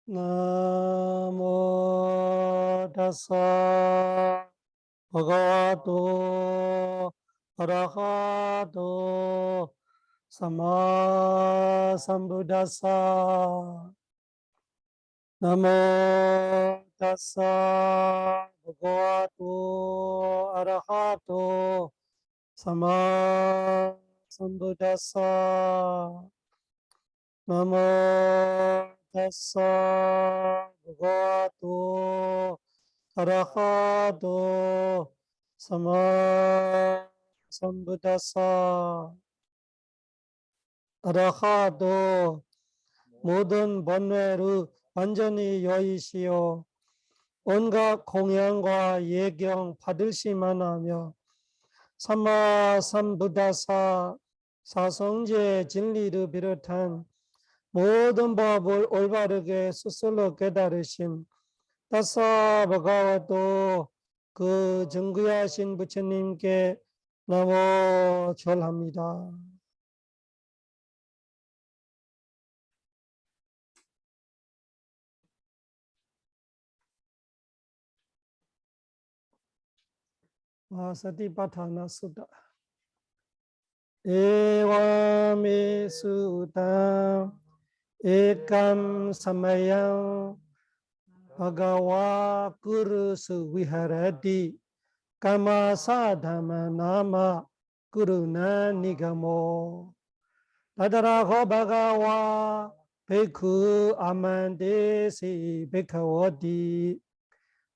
나모 다사 바가와도 아라하도 사마 삼부다사 나모 다사 바가와도 아라하도 사마 삼부다사 나모 다사 바가와도 아라하도 사마 삼부다사 아라하도 모든 번뇌를 완전히 여의시오 온갖 공양과 예경 받으시만 하며 삼마 삼부다사 사성제 진리를 비롯한 모든 법을 올바르게 스스로 깨달으신 다사 바가와도 그 정귀하신 부처님께 너무 절합니다. 사티파타나 수다 에와메 수다 에감 사마양 바가와 구르스 위하라디 까마사다마 나마 구르나 니가모 다다라호 바가와 베쿠 아만데시 베카워디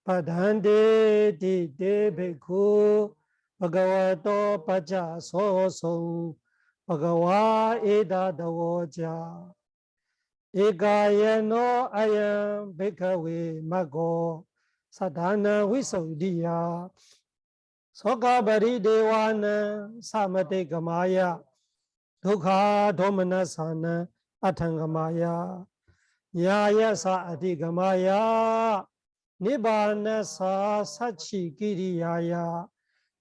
바단데 디데 베쿠 바가와토 파자 소소 바가와 에다 다워자 에가야노 아얌 베카웨 마고 사다나 위소디야 소가바리 데와나 사마테 가마야 두카 도마나사나 아탕가마야 야야사 아디가마야 니바나사 사치기리야야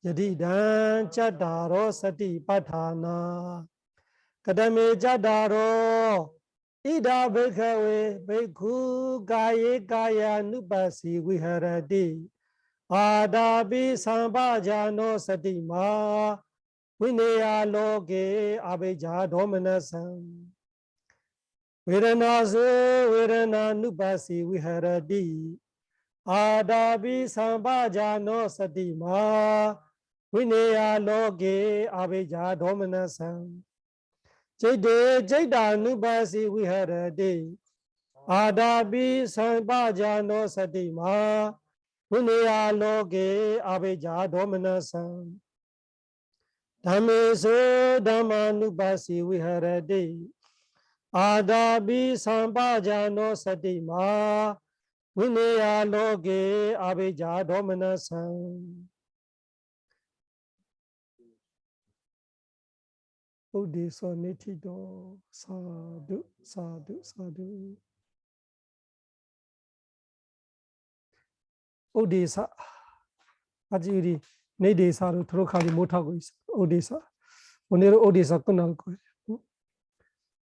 여디단 짜다로 사티파타나 그다음에 짜다로 이다 베카웨 베쿠 가예 가야 누바시 위하라디 아다비 삼바자노 사티마 위네야 로게 아베자 도마나상 베라나스 베라나 누바시 위하라디 아다비 삼바자노 사티마 위네야 로게 아베자 도마나상 제데 제다 누바시 위하라디 아다비 삼바자노 사티마 위네야 로게 아베자 도마나상 담메소 담마누바시 위하라디 아다비 삼바자노 사티마 위네야 로게 아베자 도마나상 우디소 니티도 사두 사두 사두 우디사 아직 우리 내대사로 들어가지 못하고 있어. 오디사 오늘 오디사 끝날 거예요.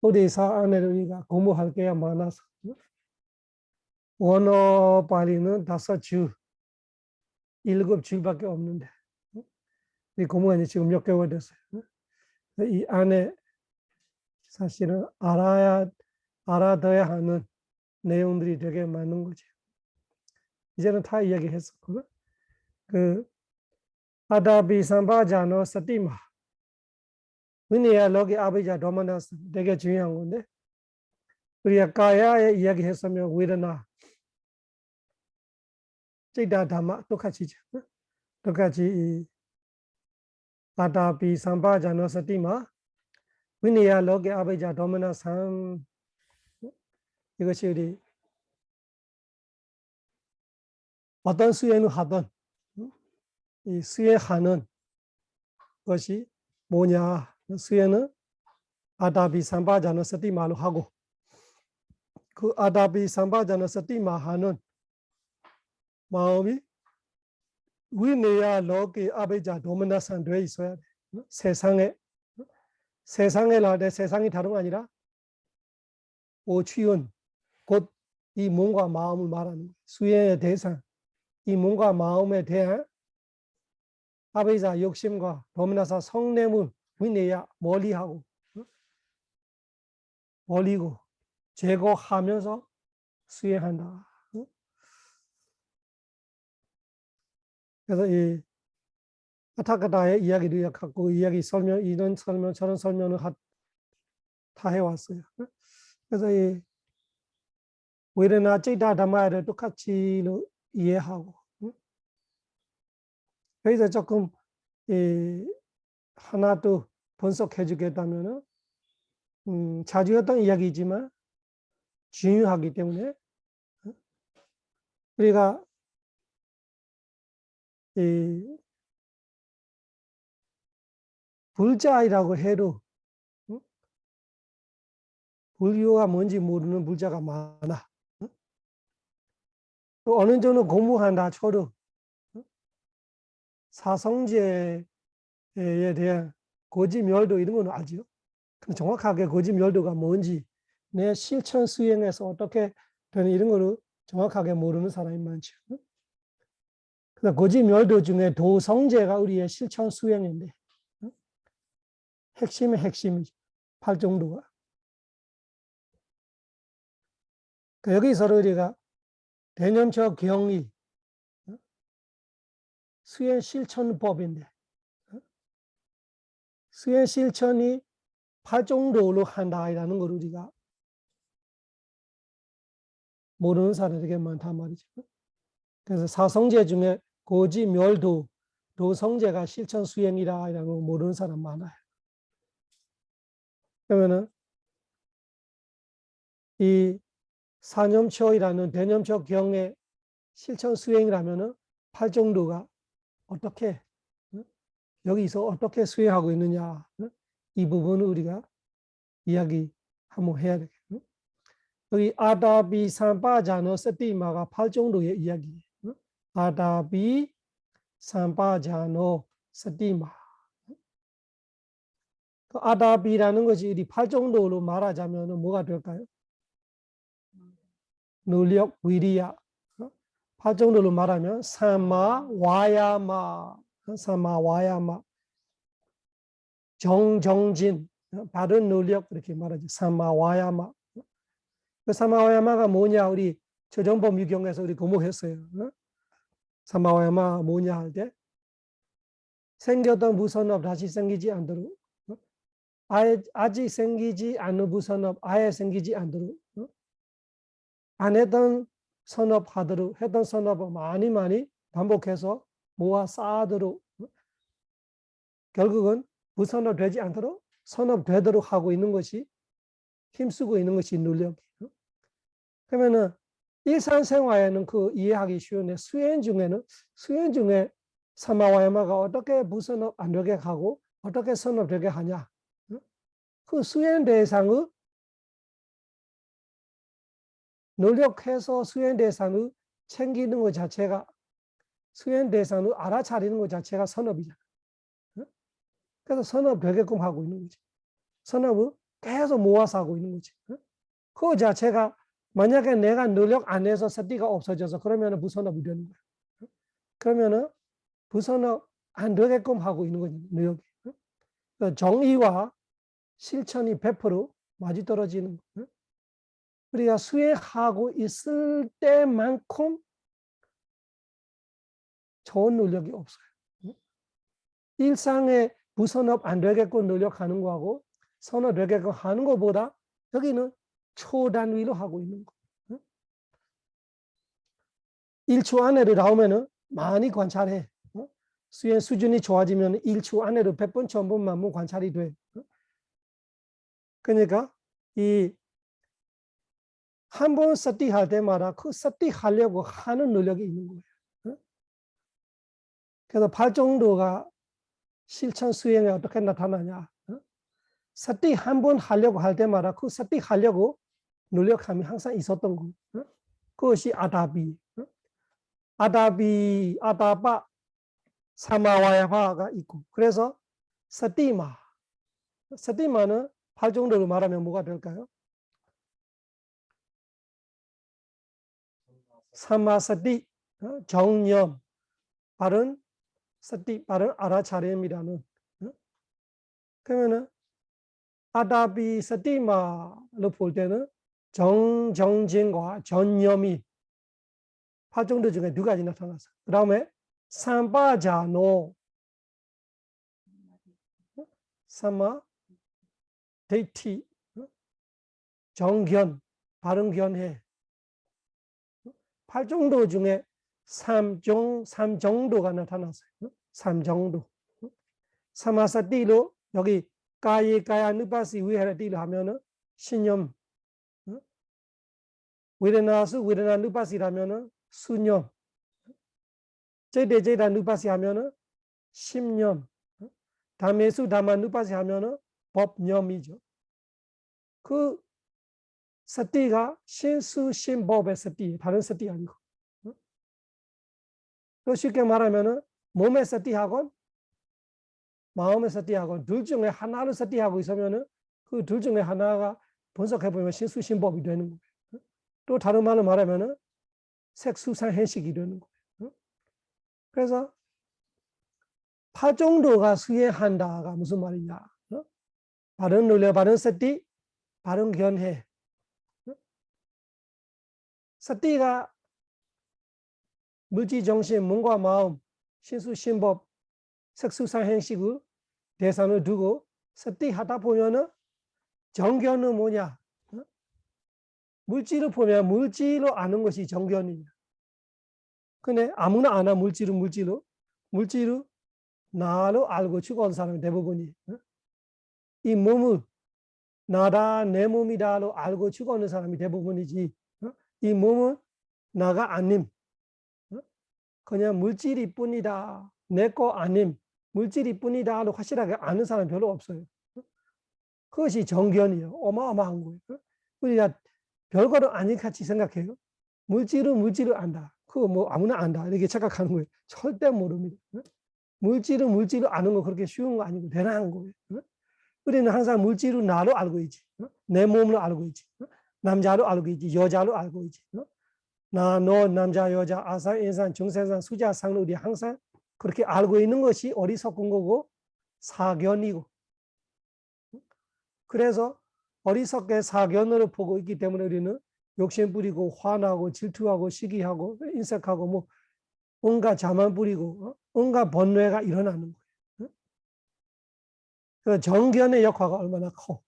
오디사 안에 우리가 공부할 게 많아서 원어 발리는 5주 7주밖에 없는데 이 공부가 이제 지금 몇 개월 됐어요. 이 안에 사실은 알아둬야 하는 내용들이 되게 많은 거죠. 이제는 다 이야기했었거든. 그 아다비 삼바자노 사티마 위니야 로기 아비자 도마나스 되게 중요한 건데 우리가 가야에 이야기했으면 웨드나 찌다 담마 똑같이 똑같이 아다비 삼바자노 사티마 위니야 로기 아비자 도마나스 이것이 우리 어떤 수행을 하든 이 수행하는 것이 뭐냐? 수행은 아다비 삼바자노 사티마로 하고 그 아다비 삼바자노 사티마 하는 마음이 위네야 로게 아베자 도마나산 되어 있어야 돼. 세상에 나대 세상이 다른 거 아니라 오취은 곧 이 몸과 마음을 말하는 거예요. 수행의 대상, 이 몸과 마음에 대한 아베이사 욕심과 도미나사 성냄을 위내야 멀리하고 멀리고 제거하면서 수행한다. 그래서 이 아타카다의 이야기를 갖고 이야기 설명, 이런 설명, 저런 설명을 다 해왔어요. 그래서 이 웨르나 찌다 담마를 똑같이 이해하고, 그래서 조금 하나 또 분석해 주겠다면은 자주 했던 이야기지만 중요하기 때문에 우리가 이 불자이라고 해도 불교가 뭔지 모르는 불자가 많아. 또 어느 정도 공부한다 쳐도 사성제에 대한 고지멸도 이런 건 알죠. 근데 정확하게 고지멸도가 뭔지 내 실천 수행에서 어떻게 되는 이런 거를 정확하게 모르는 사람이 많죠. 그래서 고지멸도 중에 도성제가 우리의 실천 수행인데 핵심의 핵심이죠. 팔정도가. 여기서 우리가 대념처 경이 수행 실천법인데 수행 실천이 팔정도로 한다라는 걸 우리가 모르는 사람이 되게 많단 말이죠. 그래서 사성제 중에 고지, 멸도, 도성제가 실천 수행이라는 걸 모르는 사람 많아요. 그러면은 이 사념처이라는 대념처 경의 실천 수행이라면은 팔정도가 어떻게 여기서 어떻게 수행하고 있느냐 이 부분을 우리가 이야기 한번 해야 되겠죠. 여기 아다비 삼바자노 서티마가 팔정도의 이야기예요. 아다비 삼바자노 서티마. 그 아다비라는 것이 이 팔정도로 말하자면 뭐가 될까요? 노력, 위리야. 팔정도로 말하면 삼마, 와야마, 삼마, 와야마, 정진, 바른 노력 이렇게 말하죠. 삼마, 와야마. 그 삼마, 와야마가 뭐냐? 우리 최정범 유경에서 우리 공부했어요. 삼마, 와야마 뭐냐 할 때 생겼던 무선업 다시 생기지 않도록 아직 생기지 않은 무선업 아예 생기지 않도록 안 했던 선업하도록 했던 선업을 많이 반복해서 모아 쌓도록 결국은 무선업 되지 않도록 선업 되도록 하고 있는 것이 힘쓰고 있는 것이 노력이에요. 그러면은 일상생활에는 그 이해하기 쉬운데 수행 중에 사마와야마가 어떻게 무선업 안 되게 하고 어떻게 선업 되게 하냐. 그 수행 대상을 노력해서 수행 대상을 챙기는 것 자체가 수행 대상을 알아차리는 것 자체가 선업이잖아. 그래서 선업 되게끔 하고 있는 거지. 선업을 계속 모아서 하고 있는 거지. 그 자체가 만약에 내가 노력 안 해서 서티가 없어져서 그러면 무선업이 되는 거야. 그러면은 부선업 안 되게끔 하고 있는 거지. 노력이. 정의와 실천이 100% 맞이떨어지는 거예요. 우리가 수행하고 있을 때만큼 좋은 노력이 없어요. 일상에 무선업 안 되게끔 노력하는 거하고 선업 되게끔 하는 것보다 여기는 초단위로 하고 있는 거. 1초 안에로 나오면은 많이 관찰해. 수행 수준이 좋아지면 1초 안에로 100번, 1000번만 관찰이 돼. 그러니까 이 한 번 서티 할 때마다 그 서티 하려고 하는 노력이 있는 거예요. 그래서 팔정도가 실천 수행에 어떻게 나타나냐. 서티 한 번 하려고 할 때마다 그 서티 하려고 노력함이 항상 있었던 거. 그것이 아다비. 아다바, 사마와야바가 있고. 그래서 서티마는 팔정도로 말하면 뭐가 될까요? 사마사티, 정념, 바른 사티, 바른 알아차림이라는. 그러면은 아다비 사티마로 볼 때는 정진과 전념이 8정도 중에 2가지 나타났어. 그 다음에 삼바자노, 사마, 데이티, 정견, 바른 견해. 8정도 중에 3정도가 나타났어요. 3정도. 사마사티로 여기 까야 누파시 위하라티로 하면은 신념, 웨르나수 웨르나 누파시라면은 수념, 제대제다 누파시 하면은 심념, 다메수 다마 누파시 하면은 법념이죠. 그 사티가 신수신법의 사티, 다른 사티 아니고. 또 쉽게 말하면은 몸의 사티하고 마음의 사티하고 둘 중에 하나를 사티하고 있으면은 그 둘 중에 하나가 분석해 보면 신수신법이 되는 거예요. 또 다른 말로 말하면은 색수상행식이 되는 거예요. 그래서 8정도가 수행한다가 무슨 말이냐? 바른 논리, 바른 사티, 바른 견해. 사티가 물질, 정신, 몸과 마음, 신수신법, 색수상행식을 대상을 두고 사티 하다 보면은 정견은 뭐냐? 물질을 보면 물질로 아는 것이 정견이냐. 근데 아무나 아나 물질로 나로 알고 죽어온 사람이 대부분이. 이 몸을 나다 내 몸이다로 알고 죽어오는 사람이 대부분이지. 이 몸은 나가 아님. 그냥 물질이 뿐이다. 내 거 아님. 물질이 뿐이다로 확실하게 아는 사람이 별로 없어요. 그것이 정견이에요. 어마어마한 거예요. 우리가 별거를 아닌 같이 생각해요. 물질을 안다. 그거 뭐 아무나 안다. 이렇게 착각하는 거예요. 절대 모릅니다. 물질을 아는 거 그렇게 쉬운 거 아니고 대단한 거예요. 우리는 항상 물질을 나로 알고 있지. 내 몸으로 알고 있지. 남자로 알고 있지. 여자로 알고 있지. 나, 너, 남자, 여자, 아산, 인산, 중생산, 수자, 상로 우리 항상 그렇게 알고 있는 것이 어리석은 거고 사견이고. 그래서 어리석게 사견으로 보고 있기 때문에 우리는 욕심 부리고 화나고 질투하고 시기하고 인색하고 뭐 온갖 자만 부리고 온갖 번뇌가 일어나는 거예요. 그 정견의 역할가 얼마나 커.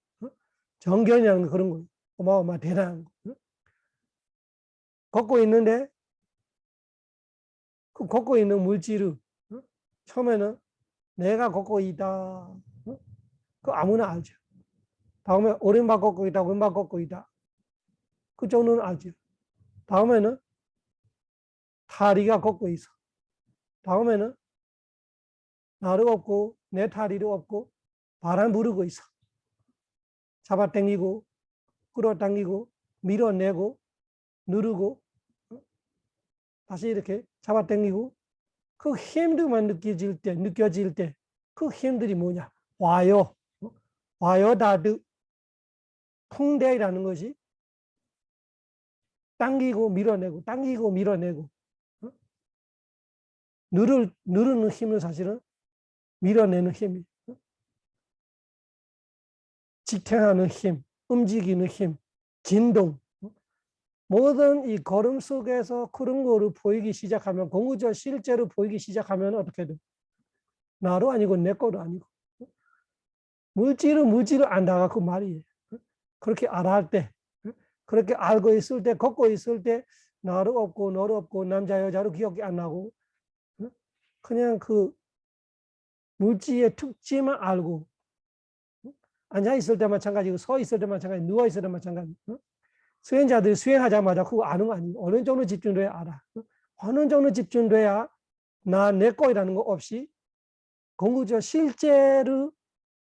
정견이라는 건 그런 거예요. 어마어마 대단한 거. 걷고 있는데 그 걷고 있는 물질을 처음에는 내가 걷고 있다. 그 아무나 알죠. 다음에 오른발 걷고 있다, 왼발 걷고 있다. 그 정도는 알죠. 다음에는 다리가 걷고 있어. 다음에는 나도 없고 내 다리도 없고 바람 부르고 있어. 잡아당기고 끌어당기고 밀어내고 누르고 다시 이렇게 잡아당기고 그 힘들만 느껴질 때 그 힘들이 뭐냐? 와요다드 풍대라는 것이 당기고 밀어내고 당기고 밀어내고 누르는 힘은 사실은 밀어내는 힘이 직행하는 힘, 움직이는 힘, 진동 모든 이 걸음 속에서 그런 거를 보이기 시작하면 공구적 실제로 보이기 시작하면 어떻게 돼? 나도 아니고 내 거도 아니고 물질을 안다가 그 말이에요. 그렇게 알아할 때 그렇게 알고 있을 때 걷고 있을 때 나도 없고 너도 없고 남자 여자로 기억이 안 나고 그냥 그 물질의 특징만 알고 앉아 있을 때 마찬가지고 서 있을 때 마찬가지 누워 있을 때 마찬가지. 수행자들이 수행하자마자 그거 아는 거 아니에요. 어느 정도 집중돼야 알아. 어느 정도 집중돼야 나 내 거이라는 거 없이 공구적 실제를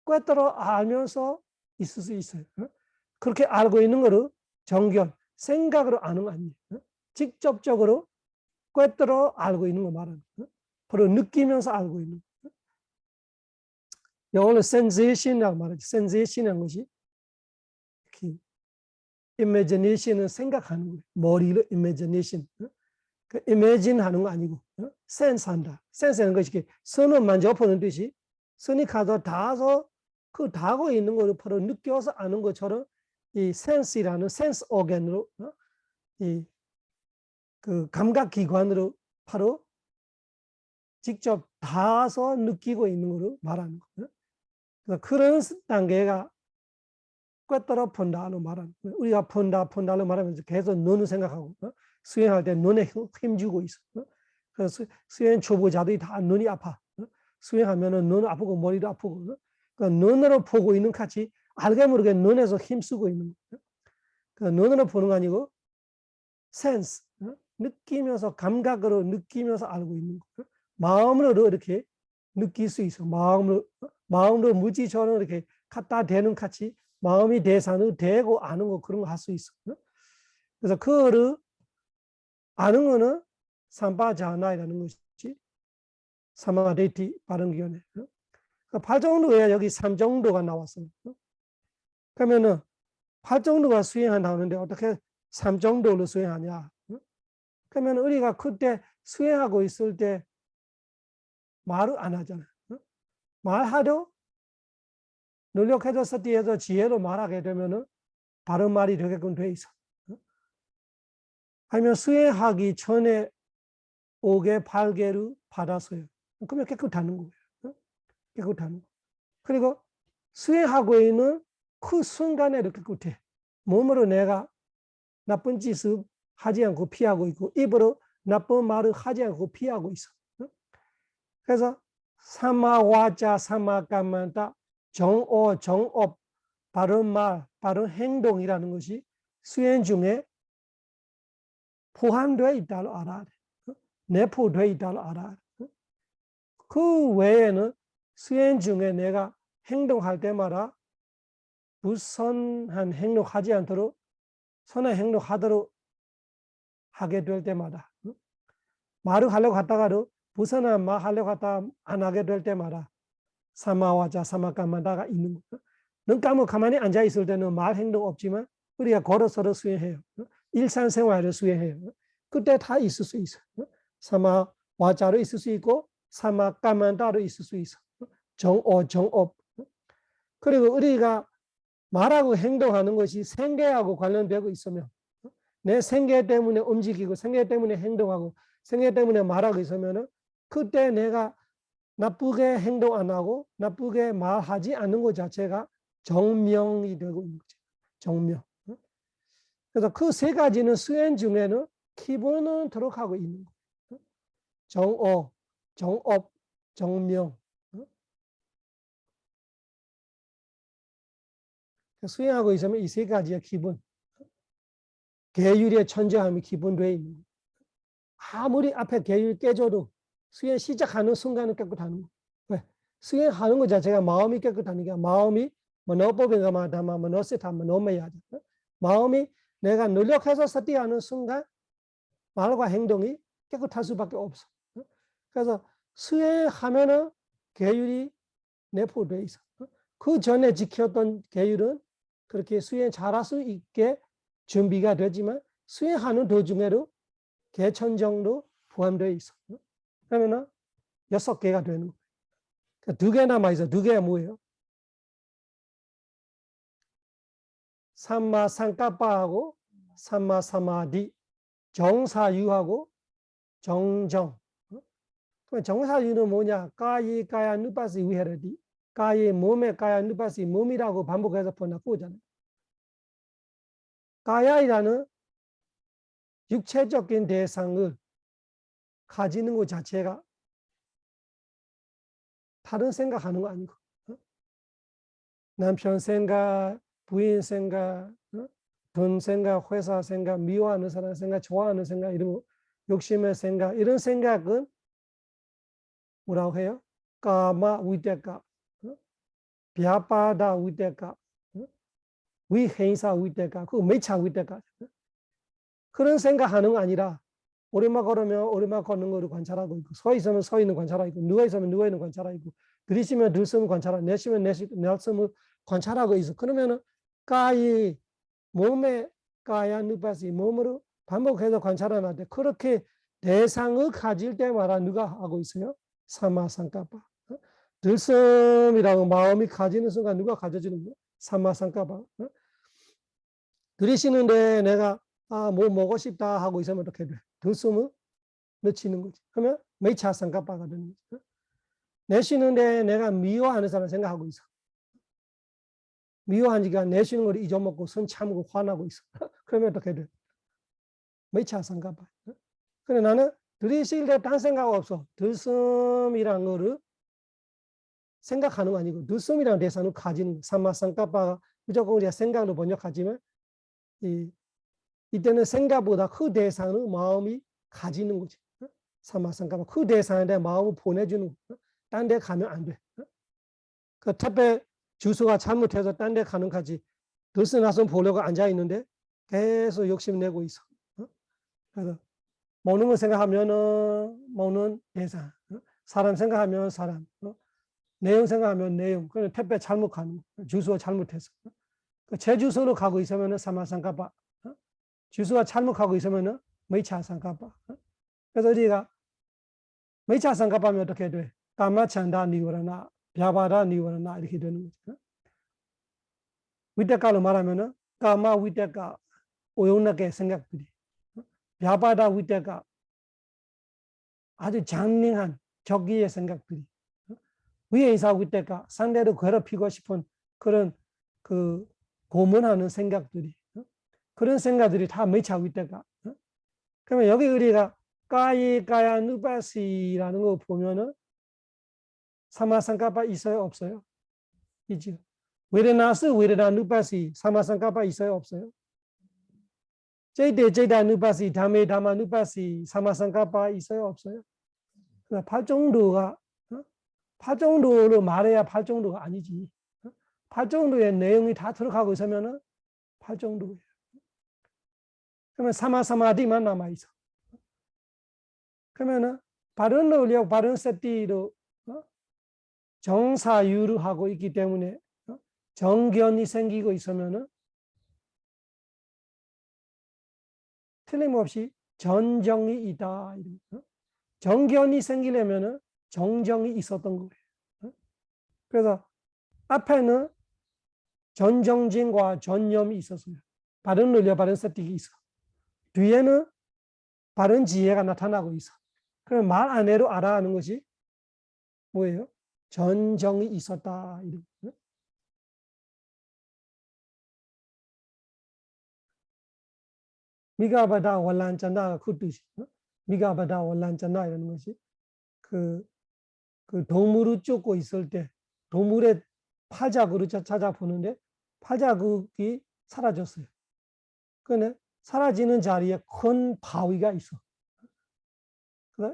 꿰뚫어 알면서 있을 수 있어요. 그렇게 알고 있는 거를 정견, 생각으로 아는 거 아니에요. 직접적으로 꿰뚫어 알고 있는 거 말하는 거예요. 바로 느끼면서 알고 있는 거예요. 영어로 sensation이라고 말하죠. sensation이라는 것이 imagination은 생각하는 거예요. 머리로 imagination. 그 imagine 하는 거 아니고 sense 한다. sense 하는 것이 선을 만져보는 듯이 선이 가서 닿아서 그 닿고 있는 거를 바로 느껴서 아는 것처럼 이 sense이라는 sense organ으로 이 그 감각 기관으로 바로 직접 닿아서 느끼고 있는 거로 말하는 거예요. 그런 단계가 꿰뚫어 본다로 말하는 거예요. 우리가 본다로 말하면서 계속 눈을 생각하고 수행할 때 눈에 힘 주고 있어. 그래서 수행 초보자들이 다 눈이 아파. 수행하면은 눈 아프고 머리도 아프고. 그러니까 눈으로 보고 있는 같이 알게 모르게 눈에서 힘 쓰고 있는 거예요. 그러니까 눈으로 보는 거 아니고 센스, 느끼면서 감각으로 느끼면서 알고 있는 거예요. 마음으로 이렇게 느낄 수 있어. 마음으로 물질처럼 이렇게 갖다 대는 같이 마음이 대상을 대고 아는 거 그런 거 할 수 있어. 그래서 그거를 아는 거는 삼바자나이라는 것이지. 사마데티 바른기원에. 그러니까 8정도에 여기 3정도가 나왔어요. 그러면은 8정도가 수행한다는데 어떻게 3정도로 수행하냐? 그러면 우리가 그때 수행하고 있을 때 말을 안 하잖아요. 말하려 노력해서 스티해서 지혜로 말하게 되면은 바른 말이 되게끔 돼 있어. 아니면 수행하기 전에 5개, 8개를 받았어요. 그러면 깨끗하는 거예요. 깨끗하는 거. 그리고 수행하고 있는 그 순간에도 깨끗해. 몸으로 내가 나쁜 짓을 하지 않고 피하고 있고 입으로 나쁜 말을 하지 않고 피하고 있어. 그래서 사마와자 사마까만다 정오 정업 바른 말 바른 행동이라는 것이 수행 중에 포함되어 있다고 알아야 돼. 내포되어 있다고 알아야 돼. 그 외에는 수행 중에 내가 행동할 때마다 불선한 행동하지 않도록 선한 행동하도록 하게 될 때마다 말을 하려고 하다가도 불선한 말 하려고 하다가 안 하게 될 때마다 사마와자 사마까마다가 있는 거예요. 눈 감고 가만히 앉아 있을 때는 말 행동 없지만 우리가 걸어서도 수행해요. 일상생활을 수행해요. 그때 다 있을 수 있어. 사마와자로 있을 수 있고 사마까마다로 있을 수 있어. 정오 정업. 그리고 우리가 말하고 행동하는 것이 생계하고 관련되고 있으면 내 생계 때문에 움직이고 생계 때문에 행동하고 생계 때문에 말하고 있으면 그때 내가 나쁘게 행동 안 하고 나쁘게 말하지 않는 것 자체가 정명이 되고 있는 거죠. 정명. 그래서 그 세 가지는 수행 중에는 기본은 들어가고 있는 거예요. 정오, 정업, 정명. 수행하고 있으면 이 세 가지의 기본. 계율의 천재함이 기본되어 있는 거예요. 아무리 앞에 계율 깨져도 수행 시작하는 순간은 깨끗하는 거예요. 왜? 수행하는 것 자체가 마음이 깨끗하는 게 마음이 머너법인가 마다마 머너세타마 너무해야 돼. 마음이 내가 노력해서 스티하는 순간 말과 행동이 깨끗할 수밖에 없어. 그래서 수행하면은 계율이 내포되어 있어. 그 전에 지켰던 계율은 그렇게 수행 잘할 수 있게 준비가 되지만 수행하는 도중에도 개천정도 포함되어 있어. 그러면은 6개가 되는 거예요. 그러니까 2개 남아있어. 2개가 뭐예요? 삼마 상까빠하고 삼마 사마디, 정사유하고 정정. 그럼 정사유는 뭐냐? 까이 까야 누빠시 위헤르디. 까이 몸에 까야 누빠시 몸이라고 반복해서 번역하잖아요. 까야이라는 육체적인 대상을 가지는 것 자체가 다른 생각하는 거 아니고 남편 생각, 부인 생각, 돈 생각, 회사 생각, 미워하는 사람 생각, 좋아하는 생각, 이런 욕심의 생각, 이런 생각은 뭐라고 해요? 까마 위대가, 비아빠다 위대가, 위행사 위대가, 그 매차 위대가. 그런 생각하는 거 아니라 오르막 걸으면 오르막 걷는 거를 관찰하고 있고, 서 있으면 서 있는 관찰하고 있고, 누워 있으면 누워 있는 관찰하고 있고, 들이쉬면 들숨을 관찰하고, 내쉬면 내숨을 관찰하고 있어. 그러면은 까이 몸에 까야 누바시 몸으로 반복해서 관찰하는데 그렇게 대상을 가질 때마다 누가 하고 있어요? 사마상가빠. 들숨이라고 마음이 가지는 순간 누가 가져주는 거예요? 사마상가빠. 들이쉬는데 내가 뭐 먹고 싶다 하고 있으면 어떻게 돼? 들숨을 놓치는 거지. 그러면 매차상가빠가 되는 거지. 내쉬는데 내가 미워하는 사람 생각하고 있어. 미워하니까 내쉬는 걸 잊어먹고 손 참고 화나고 있어. 그러면 어떻게 돼? 매차상가빠. 근데 나는 들이쉴 때 딴 생각 없어. 들숨이라는 거를 생각하는 거 아니고 들숨이라는 대상을 가지는 사마상가빠가 무조건 우리가 생각으로 번역하지만 이때는 생각보다 그 대상을 마음이 가지는 거지. 사마상가빠 그 대상한테 마음을 보내주는 거. 딴 데 가면 안 돼. 그 택배 주소가 잘못해서 딴 데 가는 까지 들숨나서 보려고 앉아 있는데 계속 욕심내고 있어. 그래서 먹는 거 생각하면은 먹는 대상, 사람 생각하면 사람, 내용 생각하면 내용. 그냥 택배 잘못 가는 거, 주소 잘못해서. 제 주소로 가고 있으면은 사마상가빠, 주소가 잘못 가고 있으면은 매차상가빠. 그래서 우리가 매차상가빠면 어떻게 돼? 까마찬다 니워라나, 벼바다 니워라나 이렇게 되는 거죠. 위태가로 말하면은 까마 위태가 오용나게 생각들이, 벼바다 위태가 아주 장능한 적기의 생각들이, 위에 있어하고 있다가 상대를 괴롭히고 싶은 그런 그 고문하는 생각들이, 그런 생각들이 다 매차고 있다가, 그러면 여기 우리가 까야 누바시라는 거 보면은 사마상가빠 있어요 없어요? 있죠. 외레나스 외레나 누바시 사마상가빠 있어요 없어요? 제이다 누바시 다메 다마 누바시 사마상가빠 있어요 없어요? 팔정도가 팔정도로 말해야 팔정도가 아니지. 팔정도의 내용이 다 들어가고 있으면은 팔정도예요. 그러면 사마사마디만 남아 있어. 그러면은 바른 논리하고 바른 세티로 정사유를 하고 있기 때문에 정견이 생기고 있으면은 틀림없이 전정이 있다. 정견이 생기려면은 정정이 있었던 거예요. 그래서 앞에는 전정진과 전념이 있었어요. 바른 논리와 바른 세틱이 있어. 뒤에는 바른 지혜가 나타나고 있어. 그럼 말 안 해도 알아 하는 것이 뭐예요? 전정이 있었다. 미가바다 월란자나 그 뜻이. 미가바다 월란자나 이라는 것이 그 동물을 쫓고 있을 때 동물의 팔자국을 찾아보는데 팔자국이 사라졌어요. 근데 사라지는 자리에 큰 바위가 있어.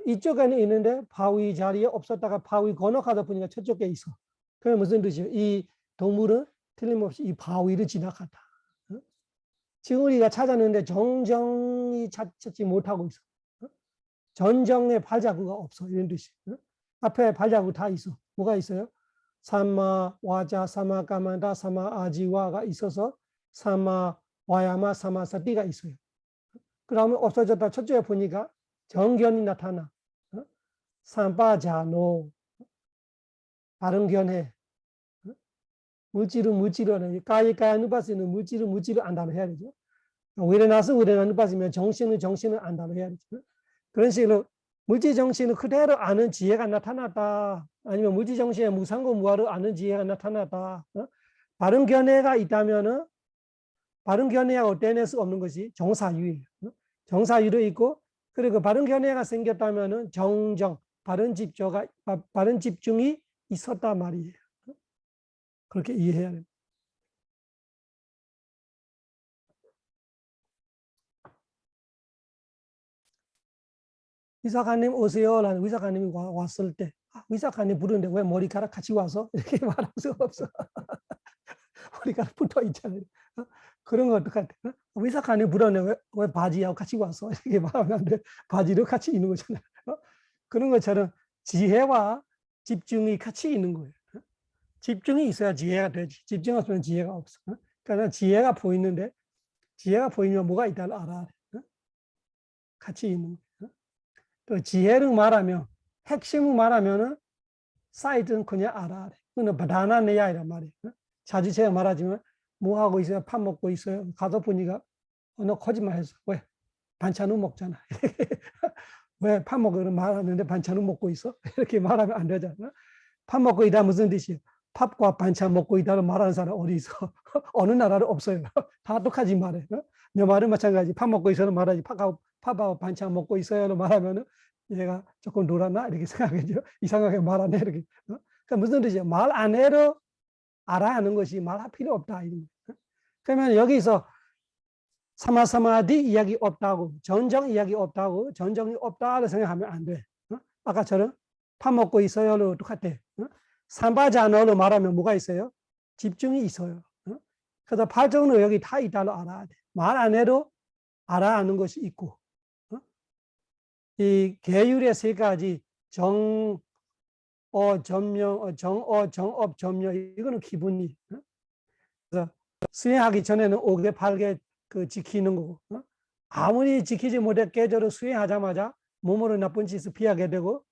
이쪽에는 있는데 바위 자리에 없었다가 바위 건너가다 보니까 저쪽에 있어. 그게 무슨 뜻이에요? 이 동물은 틀림없이 이 바위를 지나갔다. 지금 우리가 찾았는데 정정이 찾지 못하고 있어. 전정의 발자국가 없어. 이런 뜻이. 앞에 발자국 다 있어. 뭐가 있어요? 사마 와자 사마 까만다 사마 아지와가 있어서 사마 와야마 사마 사띠가 있어요. 그러면 없어졌다. 첫째 보니까 정견이 나타나. 삼바자노 바른 견해. 물질은 물질로 하는 까야 누바스는 물질을 안다로 해야 되죠. 외래나서 외래나 누바스면 정신은 안다로 해야 되죠. 그런 식으로 물질 정신을 그대로 아는 지혜가 나타났다. 아니면 물질 정신의 무상고 무아를 아는 지혜가 나타났다. 바른 견해가 있다면은 바른 견해하고 떼낼 수 없는 것이 정사유예요. 정사유도 있고 그리고 바른 견해가 생겼다면은 정정 바른 집중이 있었단 말이에요. 그렇게 이해해야 됩니다. 의사관님 오세요. 라는 의사관님이 왔을 때 의사관님 부르는데 왜 머리카락 같이 와서 이렇게 말할 수 없어. 머리카락 붙어 있잖아요. 그런 거 어떡할 때 의사관님 부르는데 왜 바지하고 같이 왔어 이렇게 말하면 안 돼. 바지도 같이 있는 거잖아요. 그런 것처럼 지혜와 집중이 같이 있는 거예요. 집중이 있어야 지혜가 되지. 집중 없으면 지혜가 없어. 그러니까 지혜가 보이는데 지혜가 보이면 뭐가 있다를 알아야 돼. 같이 있는 거예요. 또 지혜를 말하면 핵심을 말하면은 사이드는 그냥 알아. 그는 바다나 내야 이란 말이에요. 자주 제가 말하지만 뭐 하고 있어요? 밥 먹고 있어요. 가서 보니까 너 거짓말했어. 왜? 반찬은 먹잖아. 왜 밥 먹으러 말하는데 반찬은 먹고 있어? 이렇게 말하면 안 되잖아. 밥 먹고 있다 무슨 뜻이에요? 밥과 반찬 먹고 있다는 말하는 사람 어디 있어? 어느 나라도 없어요. 다 똑같이 말해. 내 말은 마찬가지. 밥 먹고 있어는 말하지. 밥하고 반찬 먹고 있어요로 말하면은 얘가 조금 놀았나 이렇게 생각하죠. 이상하게 말 안 해 이렇게. 그러니까 무슨 뜻이에요? 말 안 해도 알아야 하는 것이 말할 필요 없다. 그러면 여기서 사마사마디 이야기 없다고, 전정 이야기 없다고, 전정이 없다고 생각하면 안 돼. 아까처럼 밥 먹고 있어요로 똑같아. 삼바자너로 말하면 뭐가 있어요? 집중이 있어요. 그래서 팔정도 여기 다 있다고 알아야 돼. 말 안 해도 알아야 하는 것이 있고, 이 계율의 세 가지 정어 점령, 정어 정업 점령 이거는 기본이. 그래서 수행하기 전에는 5개 8개 그 지키는 거고, 아무리 지키지 못해 깨져도 수행하자마자 몸으로 나쁜 짓을 피하게 되고,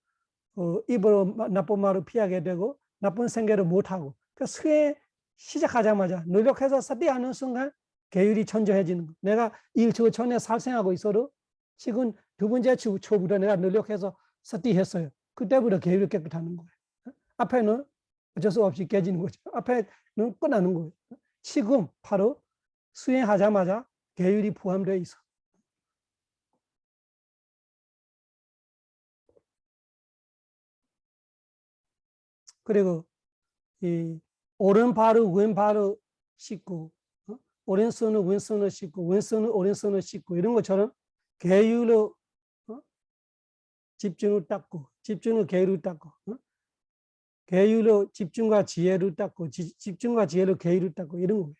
입으로 나쁜 말을 피하게 되고, 나쁜 생각을 못하고, 그 수행 시작하자마자 노력해서 사띠하는 순간 계율이 천저해지는 거. 내가 1초 전에 살생하고 있어도 지금 두 번째 초부터 내가 노력해서 사띠했어요. 그때부터 계율이 깨끗하는 거예요. 앞에는 어쩔 수 없이 깨지는 거죠. 앞에는 끝나는 거예요. 지금 바로 수행하자마자 계율이 포함되어 있어. 그리고 이 오른발을 왼발을 씻고, 오른손을 왼손을 씻고, 왼손을 오른손을 씻고 이런 것처럼 계율로 집중을 닦고, 집중을 계율을 닦고, 계율로 집중과 지혜를 닦고, 집중과 지혜로 계율을 닦고 이런 거예요.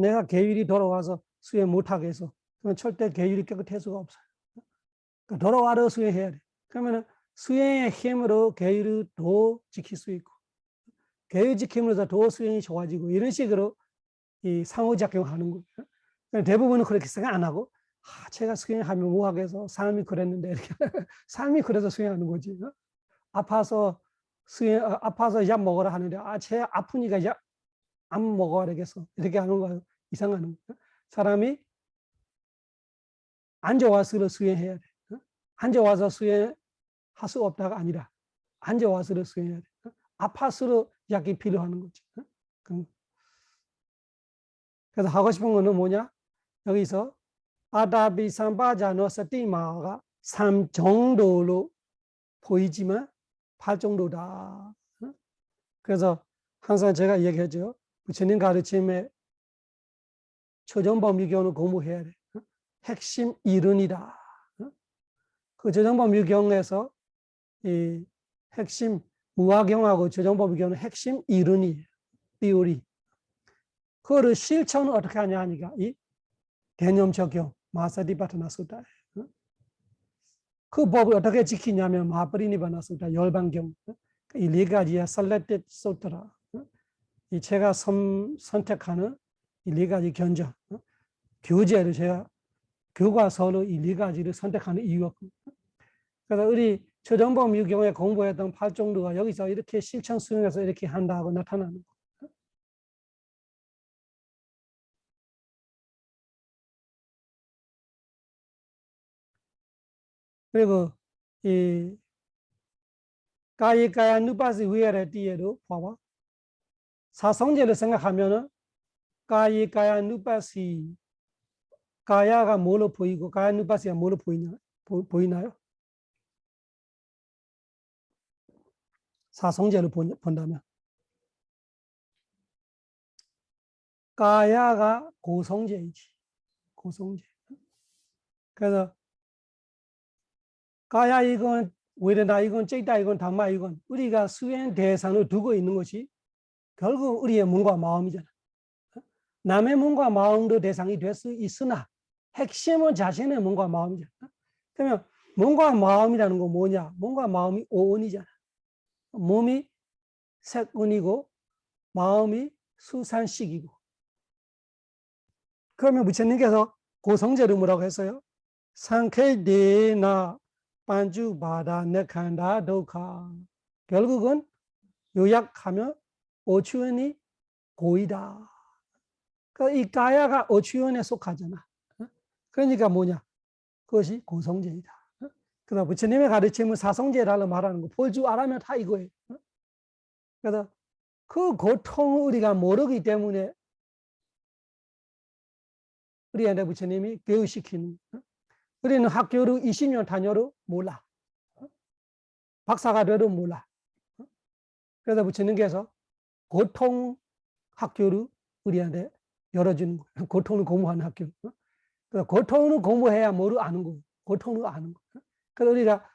내가 계율이 돌아와서 수행 못하게 해서 그러면 절대 계율이 깨끗할 수가 없어요. 그러니까 돌아와서 수행해야 돼. 그러면 수행의 힘으로 계율을 더 지킬 수 있고, 계율 지킴으로써 더 수행이 좋아지고 이런 식으로 이 상호작용하는 거예요. 그러니까 대부분은 그렇게 생각 안 하고, 제가 수행하면 뭐 하겠어? 삶이 그랬는데 이렇게 삶이 그래서 수행하는 거지. 아파서 아파서 약 먹으라 하는데 쟤 아프니까 약 안 먹어야 되겠어. 이렇게 하는 거 이상한 거예요. 사람이 앉아와서 수행해야 돼. 앉아와서 수행할 수 없다가 아니라 앉아와서 수행해야 돼. 아파서 약이 필요한 거지. 그래서 하고 싶은 거는 뭐냐? 여기서 아다비 삼바자노 사티마가 3 정도로 보이지만 8 정도다. 그래서 항상 제가 얘기하죠. 부처님 가르침에 초정법유경을 공부해야 돼. 핵심 이론이다. 그 초정법유경에서 이 핵심 무화경하고 초정법유경은 핵심 이론이에요. 띠오리. 그거를 실천은 어떻게 하냐 하니까 이 개념 적용 마사디바타나 수다. 그 법을 어떻게 지키냐면 마하프리니바나 수다 열반경 이 네 가지야 살레떼 소트라. 이 제가 선택하는 이 네 가지 견적 교재를 제가 교과서로 이 네 가지를 선택하는 이유가 그래서 우리 초정법 유경에 공부했던 8종류가 여기서 이렇게 실천 수행해서 이렇게 한다고 나타나는 거. 그리고 이 까이까야 누바시 위에를 띠에도 봐봐. 사성제를 생각하면은 까이까야 누바시 까야가 뭘로 보이고 까야 누바시가 뭘로 보이나요? 사성제를 본다면 까야가 고성제이지. 고성제. 그래서 까야 이건 외래나 이건 째다 이건 담마 이건 우리가 수행 대상을 두고 있는 것이 결국 우리의 몸과 마음이잖아. 남의 몸과 마음도 대상이 될 수 있으나 핵심은 자신의 몸과 마음이잖아. 그러면 몸과 마음이라는 건 뭐냐? 몸과 마음이 오온이잖아. 몸이 색운이고 마음이 수산식이고. 그러면 부처님께서 고성제를 뭐라고 했어요? 상쾌데나 반주바다 내칸다 도카. 결국은 요약하면 오추원이 고이다. 그러니까 이 가야가 오추원에 속하잖아. 그러니까 뭐냐? 그것이 고성제이다. 그래서 부처님의 가르침은 사성제라고 말하는 거 볼 줄 알면 다 이거예요. 그래서 그 고통을 우리가 모르기 때문에 우리한테 부처님이 교육시키는. 우리는 학교를 20년 다녀도 몰라. 박사가 돼도 몰라. 그래서 부처님께서 고통 학교를 우리한테 열어주는 거예요. 고통을 공부하는 학교. 그래서 고통을 공부해야 뭐를 아는 거예요. 고통을 아는 거예요. 그래서 우리가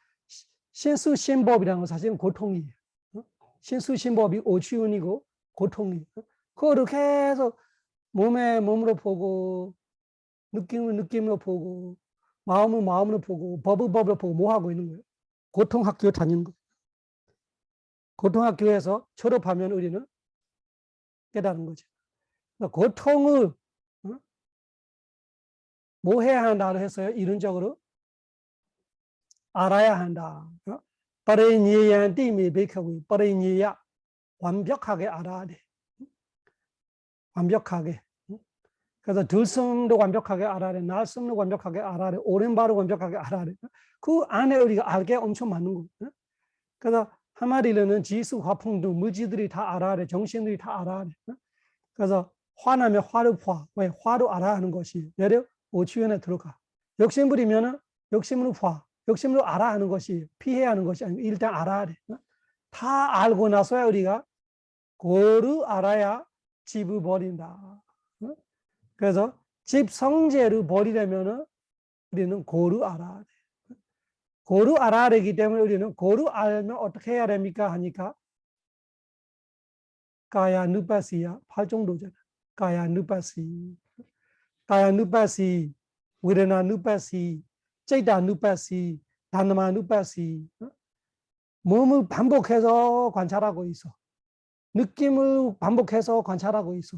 신수신법이라는 건 사실은 고통이에요. 신수신법이 오추운이고 고통이에요. 그거를 계속 몸으로 보고, 느낌으로 보고, 마음으로 보고, 법으로 보고 뭐 하고 있는 거예요? 고통학교 다니는 거예요. 고통학교에서 졸업하면 우리는 깨달은 거죠. 고통을 뭐 해야 한다고 했어요? 이론적으로 알아야 한다. 빠르니야 띠미 베이커고 빠르니야 완벽하게 알아야 돼. 완벽하게. 그래서 들성도 완벽하게 알아야 돼. 날성도 완벽하게 알아야 돼. 오른발도 완벽하게 알아야 돼. 그 안에 우리가 알게 엄청 많은 거예요. 그래서 한마디로는 지수, 화풍등, 물질들이 다 알아야 돼. 정신들이 다 알아야 돼. 그래서 화나면 화를 화. 왜? 화로 알아야 하는 것이. 내려 오추연에 들어가. 욕심 부리면은 욕심으로 화. 욕심으로 알아야 하는 것이, 피해야 하는 것이 아니고 일단 알아야 돼. 다 알고 나서야 우리가 고루 알아야 집을 버린다. 그래서 집 성제를 버리려면은 우리는 고루 알아야 돼. 고루 알아야 되기 때문에 우리는 고루 알면 어떻게 해야 됩니까? 하니까 가야 누파시야 8정도잖아. 가야 누파시. 가야 누파시, 웨르나 누파시, 찌다 누파시, 단마 누파시. 몸을 반복해서 관찰하고 있어. 느낌을 반복해서 관찰하고 있어.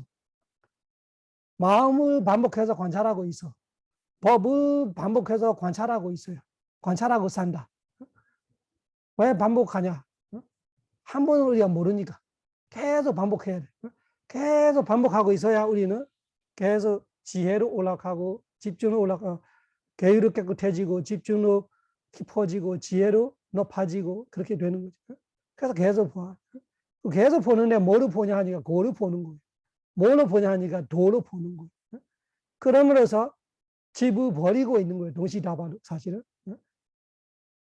마음을 반복해서 관찰하고 있어. 법을 반복해서 관찰하고 있어요. 관찰하고 산다. 왜 반복하냐? 한 번은 우리가 모르니까 계속 반복해야 돼. 계속 반복하고 있어야 우리는 계속 지혜로 올라가고 집중으로 올라가고 계율로 깨끗해지고 집중으로 깊어지고 지혜로 높아지고 그렇게 되는 거죠. 그래서 계속 봐. 계속 보는데 뭐를 보냐 하니까 고를 보는 거예요. 뭐로 보냐 하니까 도로 보는 거예요. 그러면서 집을 버리고 있는 거예요. 동시다발로 사실은.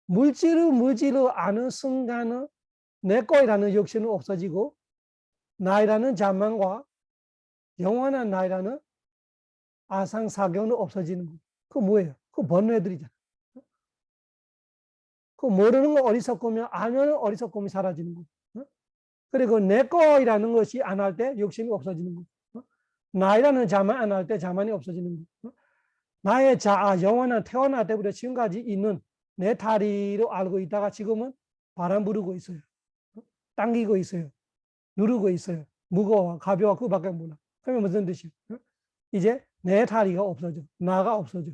물질을 아는 순간은 내 거이라는 욕심은 없어지고 나이라는 자만과 영원한 나이라는 아상사견은 없어지는 거예요. 그거 뭐예요? 그거 번뇌들이잖아. 그거 모르는 거 어리석으면 알면 어리석음이 사라지는 거예요. 그리고 내 거이라는 것이 안 할 때 욕심이 없어지는 거예요. 나이라는 자만 안 할 때 자만이 없어지는 거예요. 나의 자아, 영원한 태어날 때부터 지금까지 있는 내 다리로 알고 있다가 지금은 바람 부르고 있어요. 당기고 있어요. 누르고 있어요. 무거워, 가벼워, 그거밖에 몰라. 그러면 무슨 뜻이에요? 이제 내 다리가 없어져. 나가 없어져.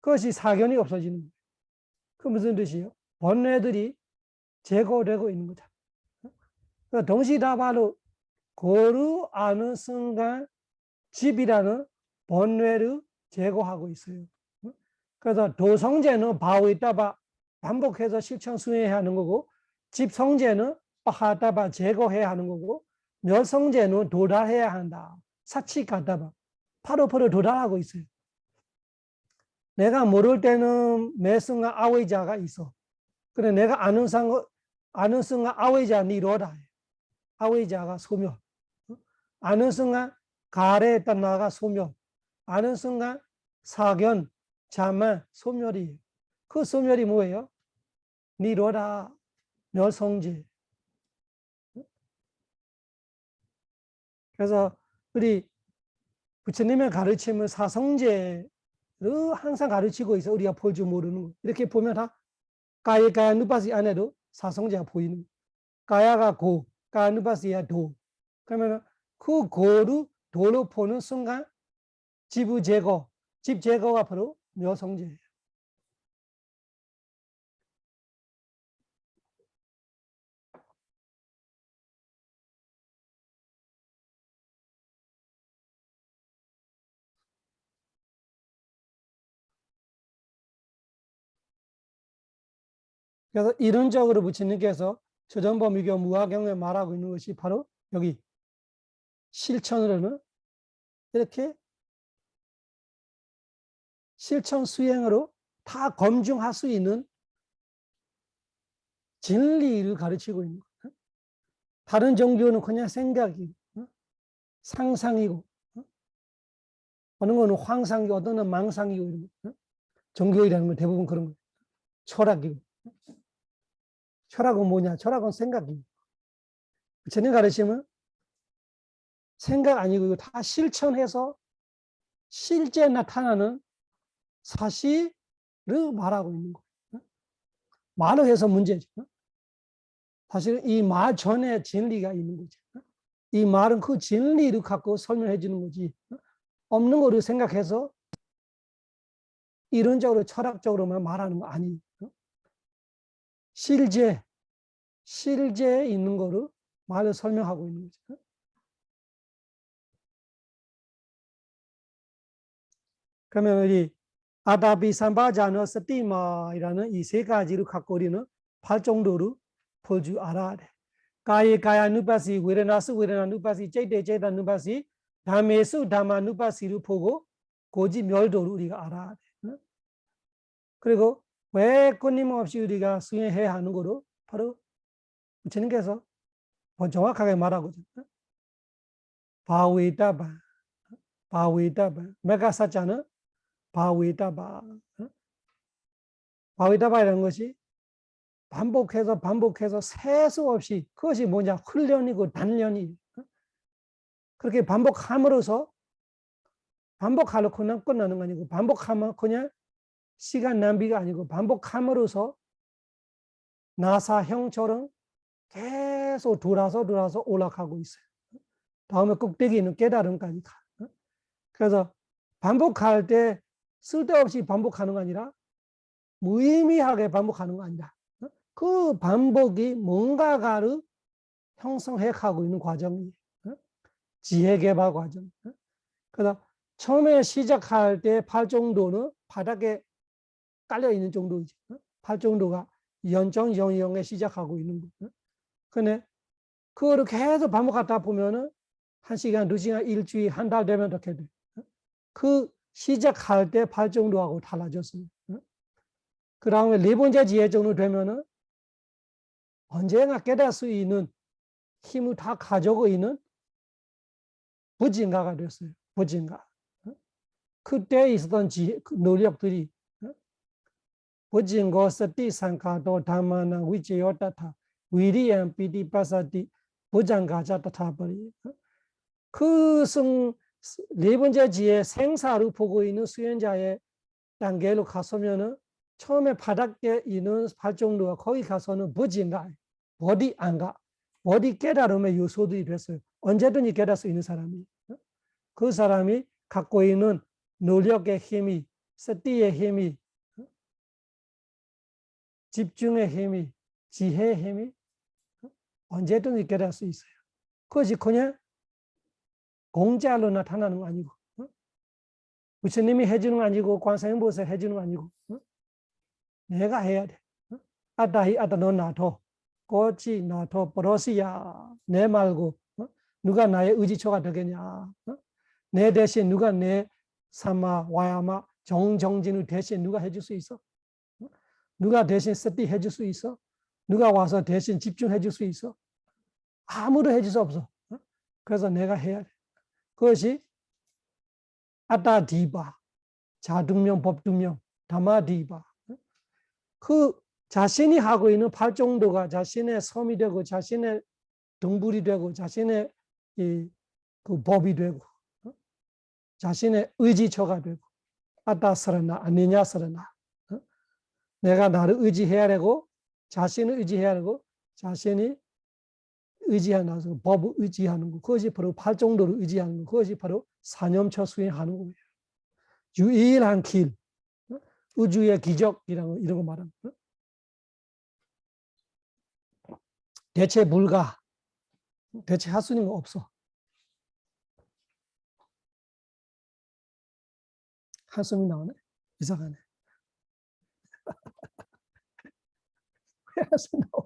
그것이 사견이 없어지는 거예요. 그 무슨 뜻이에요? 번뇌들이 제거되고 있는 거다. 동시다발로 고루 아는 순간 집이라는 번뇌를 제거하고 있어요. 그래서 도성제는 바위다바 반복해서 실천 수행해야 하는 거고 집성제는 빠하다바 제거해야 하는 거고 멸성제는 도달해야 한다. 사치가다바 파로파로 도달하고 있어요. 내가 모를 때는 매 순간 아웨이자가 있어. 그래 내가 아는 순간 아웨이자 니로다. 아웨이자가 소멸. 아는 순간 가래 따나가 소멸. 아는 순간 사견, 자만, 소멸이에요. 그 소멸이 뭐예요? 니로다, 멸성제. 그래서 우리 부처님의 가르침은 사성제를 항상 가르치고 있어. 우리가 볼 줄 모르는 거. 이렇게 보면 다 가야 누파시 안에도 사성제가 보이는 거. 가야가 고, 가야 누파시야 도. 그러면 그 고를 도로 보는 순간 집 제거가 바로 묘성제예요. 그래서 이론적으로 부처님께서 조전법유교 무화경에 말하고 있는 것이 바로 여기 실천으로는 이렇게 실천 수행으로 다 검증할 수 있는 진리를 가르치고 있는 거예요. 다른 종교는 그냥 생각이고 상상이고 어느 거는 환상이고 어떤 건 망상이고 이런 거. 종교이라는 건 대부분 그런 거예요. 철학이고. 철학은 뭐냐? 철학은 생각이고. 저는 가르치면 생각 아니고 이거 다 실천해서 실제 나타나는 사실을 말하고 있는 거예요. 말로 해서 문제죠. 사실은 이 말 전에 진리가 있는 거죠. 이 말은 그 진리를 갖고 설명해 주는 거지. 없는 거를 생각해서 이론적으로 철학적으로만 말하는 거 아니에요. 실제 있는 거를 말로 설명하고 있는 거죠. 그러면 우리 아다비 삼바자노 스티마이라는 이 세 가지를 갖고 우리는 팔정도를 볼 줄 알아야 돼. 가에 가야 누바시, 웨레나스 웨레나 누바시, 제이데 제이다 누바시, 다메수 다마 누바시를 보고 고지 멸도를 우리가 알아야 돼. 그리고 왜 끊임없이 우리가 수행해야 하는 거로 바로 부처님께서 정확하게 말하거든요. 바위다바, 바위다바, 메가사자는 바위다바. 바위다바라는 것이 반복해서 세수 없이 그것이 뭐냐? 훈련이고 단련이. 그렇게 반복함으로써 반복하려 그냥 끝나는 거 아니고 반복하면 그냥 시간 낭비가 아니고 반복함으로써 나사형처럼 계속 돌아서 올라가고 있어요. 다음에 꼭대기는 깨달음까지 가. 그래서 반복할 때 쓸데없이 반복하는 거 아니라 무의미하게 반복하는 거 아니라 그 반복이 뭔가를 형성해 가고 있는 과정이에요. 지혜 개발 과정. 그래서 처음에 시작할 때 팔 정도는 바닥에 깔려 있는 정도이죠. 팔 정도가 연정영영에 시작하고 있는 거예요. 근데 그거를 계속 반복하다 보면은 1시간, 2시간, 일주일, 한 달 되면 어떻게 돼? 그 시작할 때 팔 정도하고 달라졌어요. 그 다음에 네 번째 지혜 정도 되면은 언제나 깨달을 수 있는 힘을 다 가지고 있는 부진가가 됐어요. 부진가. 그때 있었던 노력들이 부진거 서티 상카도 다마나 위치요타타 위리안 피디 파사티 부장가자 타타버리. 네 번째 지혜 생사를 보고 있는 수행자의 단계로 갔으면은 처음에 바닥에 있는 발정도가 거기 가서는 부진가. 어디 안 가. 어디 깨달음의 요소들이 됐어요. 언제든지 깨달을 수 있는 사람이. 그 사람이 갖고 있는 노력의 힘이, 스티의 힘이, 집중의 힘이, 지혜의 힘이 언제든지 깨달을 수 있어요. 그것이 그냥 공짜로 나타나는 거 아니고, 부처님이 해주는 거 아니고, 관세음보살이 해주는 거 아니고, 내가 해야 돼. 아따히 아따 너 나토, 꼬치 나토, 버러시야. 내 말고 누가 나의 의지처가 되겠냐. 내 대신 누가 내 사마, 와야마, 정진을 대신 누가 해줄 수 있어? 누가 대신 스티 해줄 수 있어? 누가 와서 대신 집중해 줄 수 있어? 아무도 해줄 수 없어. 그래서 내가 해야 돼. 그것이 아따디바, 자등명, 법등명, 다마디바. 그 자신이 하고 있는 팔정도가 자신의 섬이 되고 자신의 등불이 되고 자신의 그 법이 되고 자신의 의지처가 되고 아따스러나 아니냐스러나 내가 나를 의지해야 되고 자신을 의지해야 되고 자신이 의지하는 법을 의지하는 거 그것이 바로 팔정도를 의지하는 거 그것이 바로 사념처 수행하는 거예요. 유일한 길 우주의 기적이라는 이런 거 말하는 거. 대체 불가 대체 할 수 있는 거 없어. 한숨이 나오네. 이상하네. 해서 나와.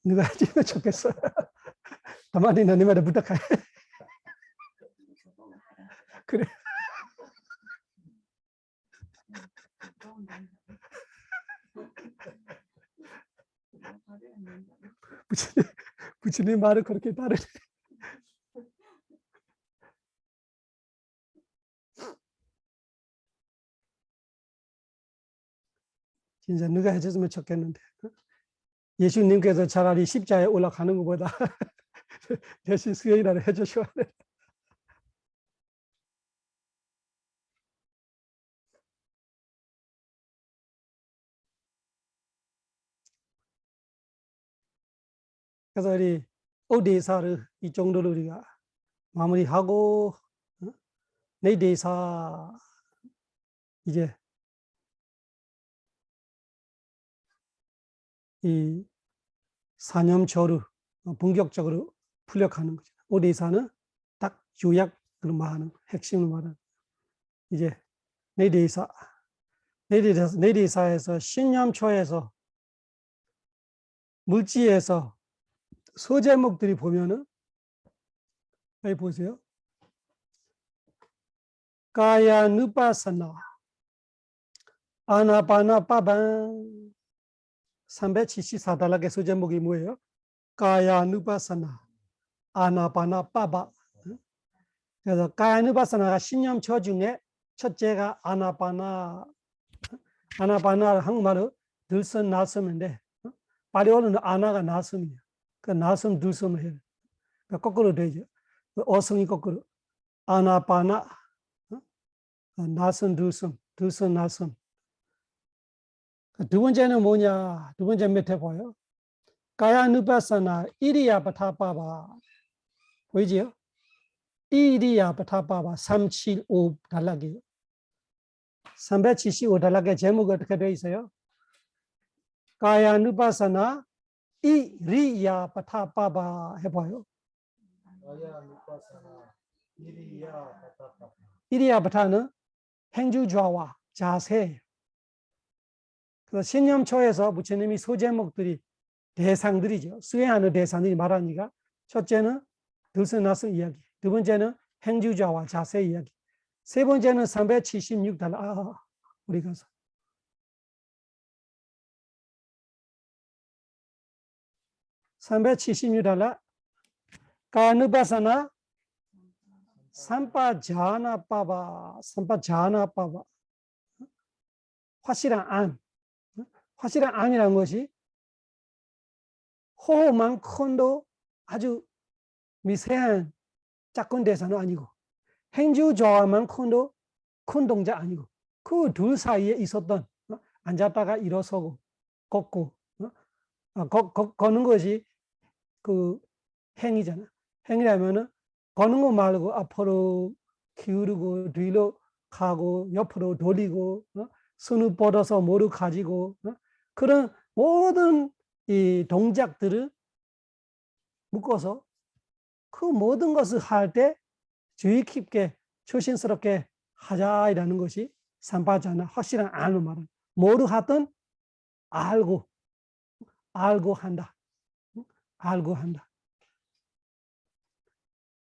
누가 해주면 좋겠어. 가만히 너네 말에 부탁해. 그래. 부처님 말을 그렇게 따르네. 진짜 누가 해줬으면 좋겠는데. 예수님께서 차라리 십자에 올라가는 것보다 대신 수행이라도 해주셔야 돼. 그래서 우리 오대사를 이 정도로 우리가 마무리하고 내대사 이제 이 사념초를 본격적으로 풀려가는 거죠. 오대사는 딱 요약으로 말하는 핵심을 말하는 이제 내대사에서 신념초에서 물지에서 소제목들이 보면은 여기 보세요. 가야 누파사나 아나파나 빠반 374달락의 소제목이 뭐예요? 가야 누파사나 아나파나 빠바. 그래서 가야 누파사나가 신념초 중에 첫째가 아나파나 한국말로 들섬 나섬인데 파리어는 아나가 나섬이에요. 그 나섬 들섬을 해요. 그러니까 거꾸로 되죠. 어성이 거꾸로 아나파나 나섬 들섬 들섬 나섬. 두 번째는 뭐냐? 두 번째 밑에 봐요. 가야누파사나 이리야바타빠바 보이지요? 이리야바타빠바 375 달락이에요. 375 달락의 제목이 어떻게 되어 있어요? 가야누파사나 이리야바타빠바 해봐요. 가야누파사나 이리야바타빠바. 이리야바타는 행주좌와 자세예요. 그래서 신념초에서 부처님이 소제목들이 대상들이죠. 수행하는 대상들이 말하니까 첫째는 들서나서 이야기, 두 번째는 행주좌와 자세 이야기, 세 번째는 376달러. 우리 가서 376달러 가누바사나 삼파자나빠바 삼파자나빠바 확실한 안이라는 것이 호흡만큼도 아주 미세한 작은 대사는 아니고 행주좌만큼도 큰 동작 아니고 그 둘 사이에 있었던 앉았다가 일어서고 걷고 걷는 것이 그 행이잖아. 행이라면은 걷는 거 말고 앞으로 기울이고 뒤로 가고 옆으로 돌리고 손을 뻗어서 뭐를 가지고 그런 모든 이 동작들을 묶어서 그 모든 것을 할 때 주의 깊게 조심스럽게 하자라는 것이 삼파자나 확실한 안을 말하는 뭐를 하든 알고 한다. 알고 한다.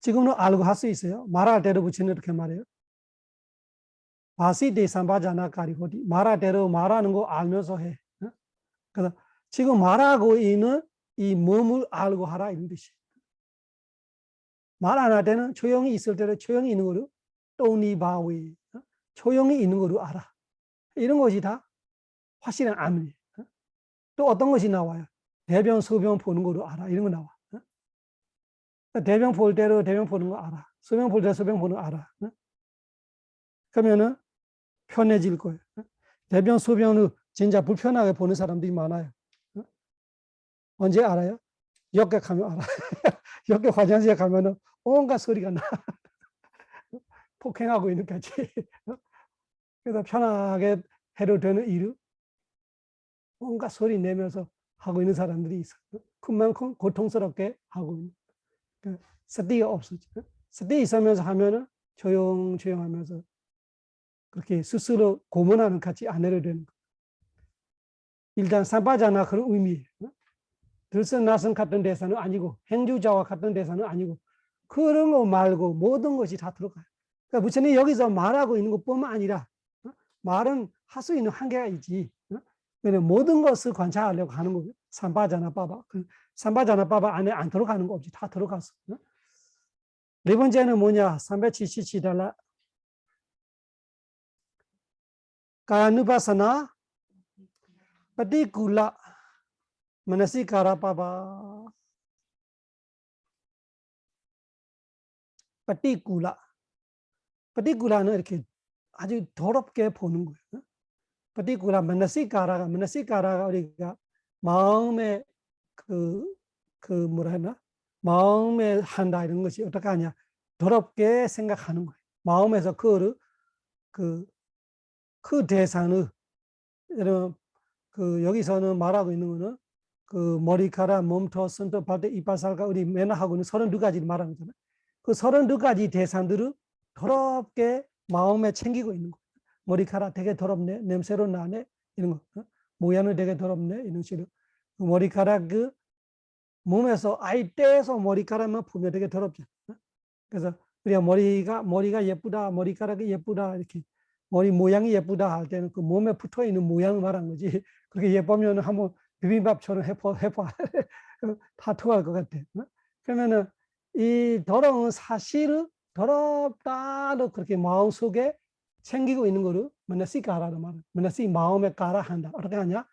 지금은 알고 할 수 있어요. 말할 대로 부처는 이렇게 말해요. 바시대 삼파자나 가리고디 말할 대로 말하는 거 알면서 해. 그래서 지금 말하고 있는 이 몸을 알고 하라 이런 뜻이에요. 말 안 할 때는 조용히 있을 때는 조용히 있는 거로 또니바위 조용히 있는 거로 알아. 이런 것이 다 확실한 암이에요. 또 어떤 것이 나와요? 대변, 소변 보는 거로 알아. 이런 거 나와. 대변 볼 때로 대변 보는 거 알아. 소변 볼 때로 소변 보는 거 알아. 그러면은 편해질 거예요. 대변, 소변을 진짜 불편하게 보는 사람들이 많아요. 언제 알아요? 역에 가면 알아. 역에 화장실에 가면은 온갖 소리가 나. 폭행하고 있는 거지. 그래서 편하게 해도 되는 일을 온갖 소리 내면서 하고 있는 사람들이 있어. 그만큼 고통스럽게 하고 있는. 그러니까 스티가 없어져. 스티 있으면서 하면은 조용조용하면서 그렇게 스스로 고문하는 같이 안 해도 되는 거. 일단 삼바자나 그런 의미예요. 들썩날썩 같은 대사는 아니고 행주자와 같은 대사는 아니고 그런 거 말고 모든 것이 다 들어가요. 그러니까 부처님이 여기서 말하고 있는 것뿐만 아니라 말은 할 수 있는 한계가 있지. 모든 것을 관찰하려고 하는 거예요. 삼바자나 빠바. 삼바자나 빠바 안에 안 들어가는 거 없지. 다 들어갔어. 네 번째는 뭐냐? 377달러. 까누바사나 파티쿨라 마나시카라 빠바. 파티쿨라는 이렇게 아주 더럽게 보는 거예요. 파티쿨라 마나시카라가 우리가 마음의 뭐라 하나? 마음에 한다 이런 것이 어떻게 하냐? 더럽게 생각하는 거예요. 마음에서 그 대상을 여기서는 말하고 있는 거는 머리카락, 몸통, 손톱, 발톱, 이빨, 살가 우리 맨날 하고 있는 32가지를 말하는 거잖아요. 그 32가지 대상들을 더럽게 마음에 챙기고 있는 거예요. 머리카락 되게 더럽네, 냄새로 나네 이런 거. 모양은 되게 더럽네 이런 식으로. 머리카락 몸에서 아이 떼서 머리카락만 보면 되게 더럽죠. 그래서 우리가 머리가 예쁘다, 머리카락이 예쁘다 이렇게 머리 모양이 예쁘다 할 때는 그 몸에 붙어 있는 모양을 말하는 거지. 그렇게 예쁘면 한번 비빔밥처럼 해봐 다 통할 것 같아. 그러면은 이 더러운 사실을 더럽다로 그렇게 마음 속에 챙기고 있는 거를 마나시카라는 말을 마나시 마음에 깔아 한다. 어떻게 하냐?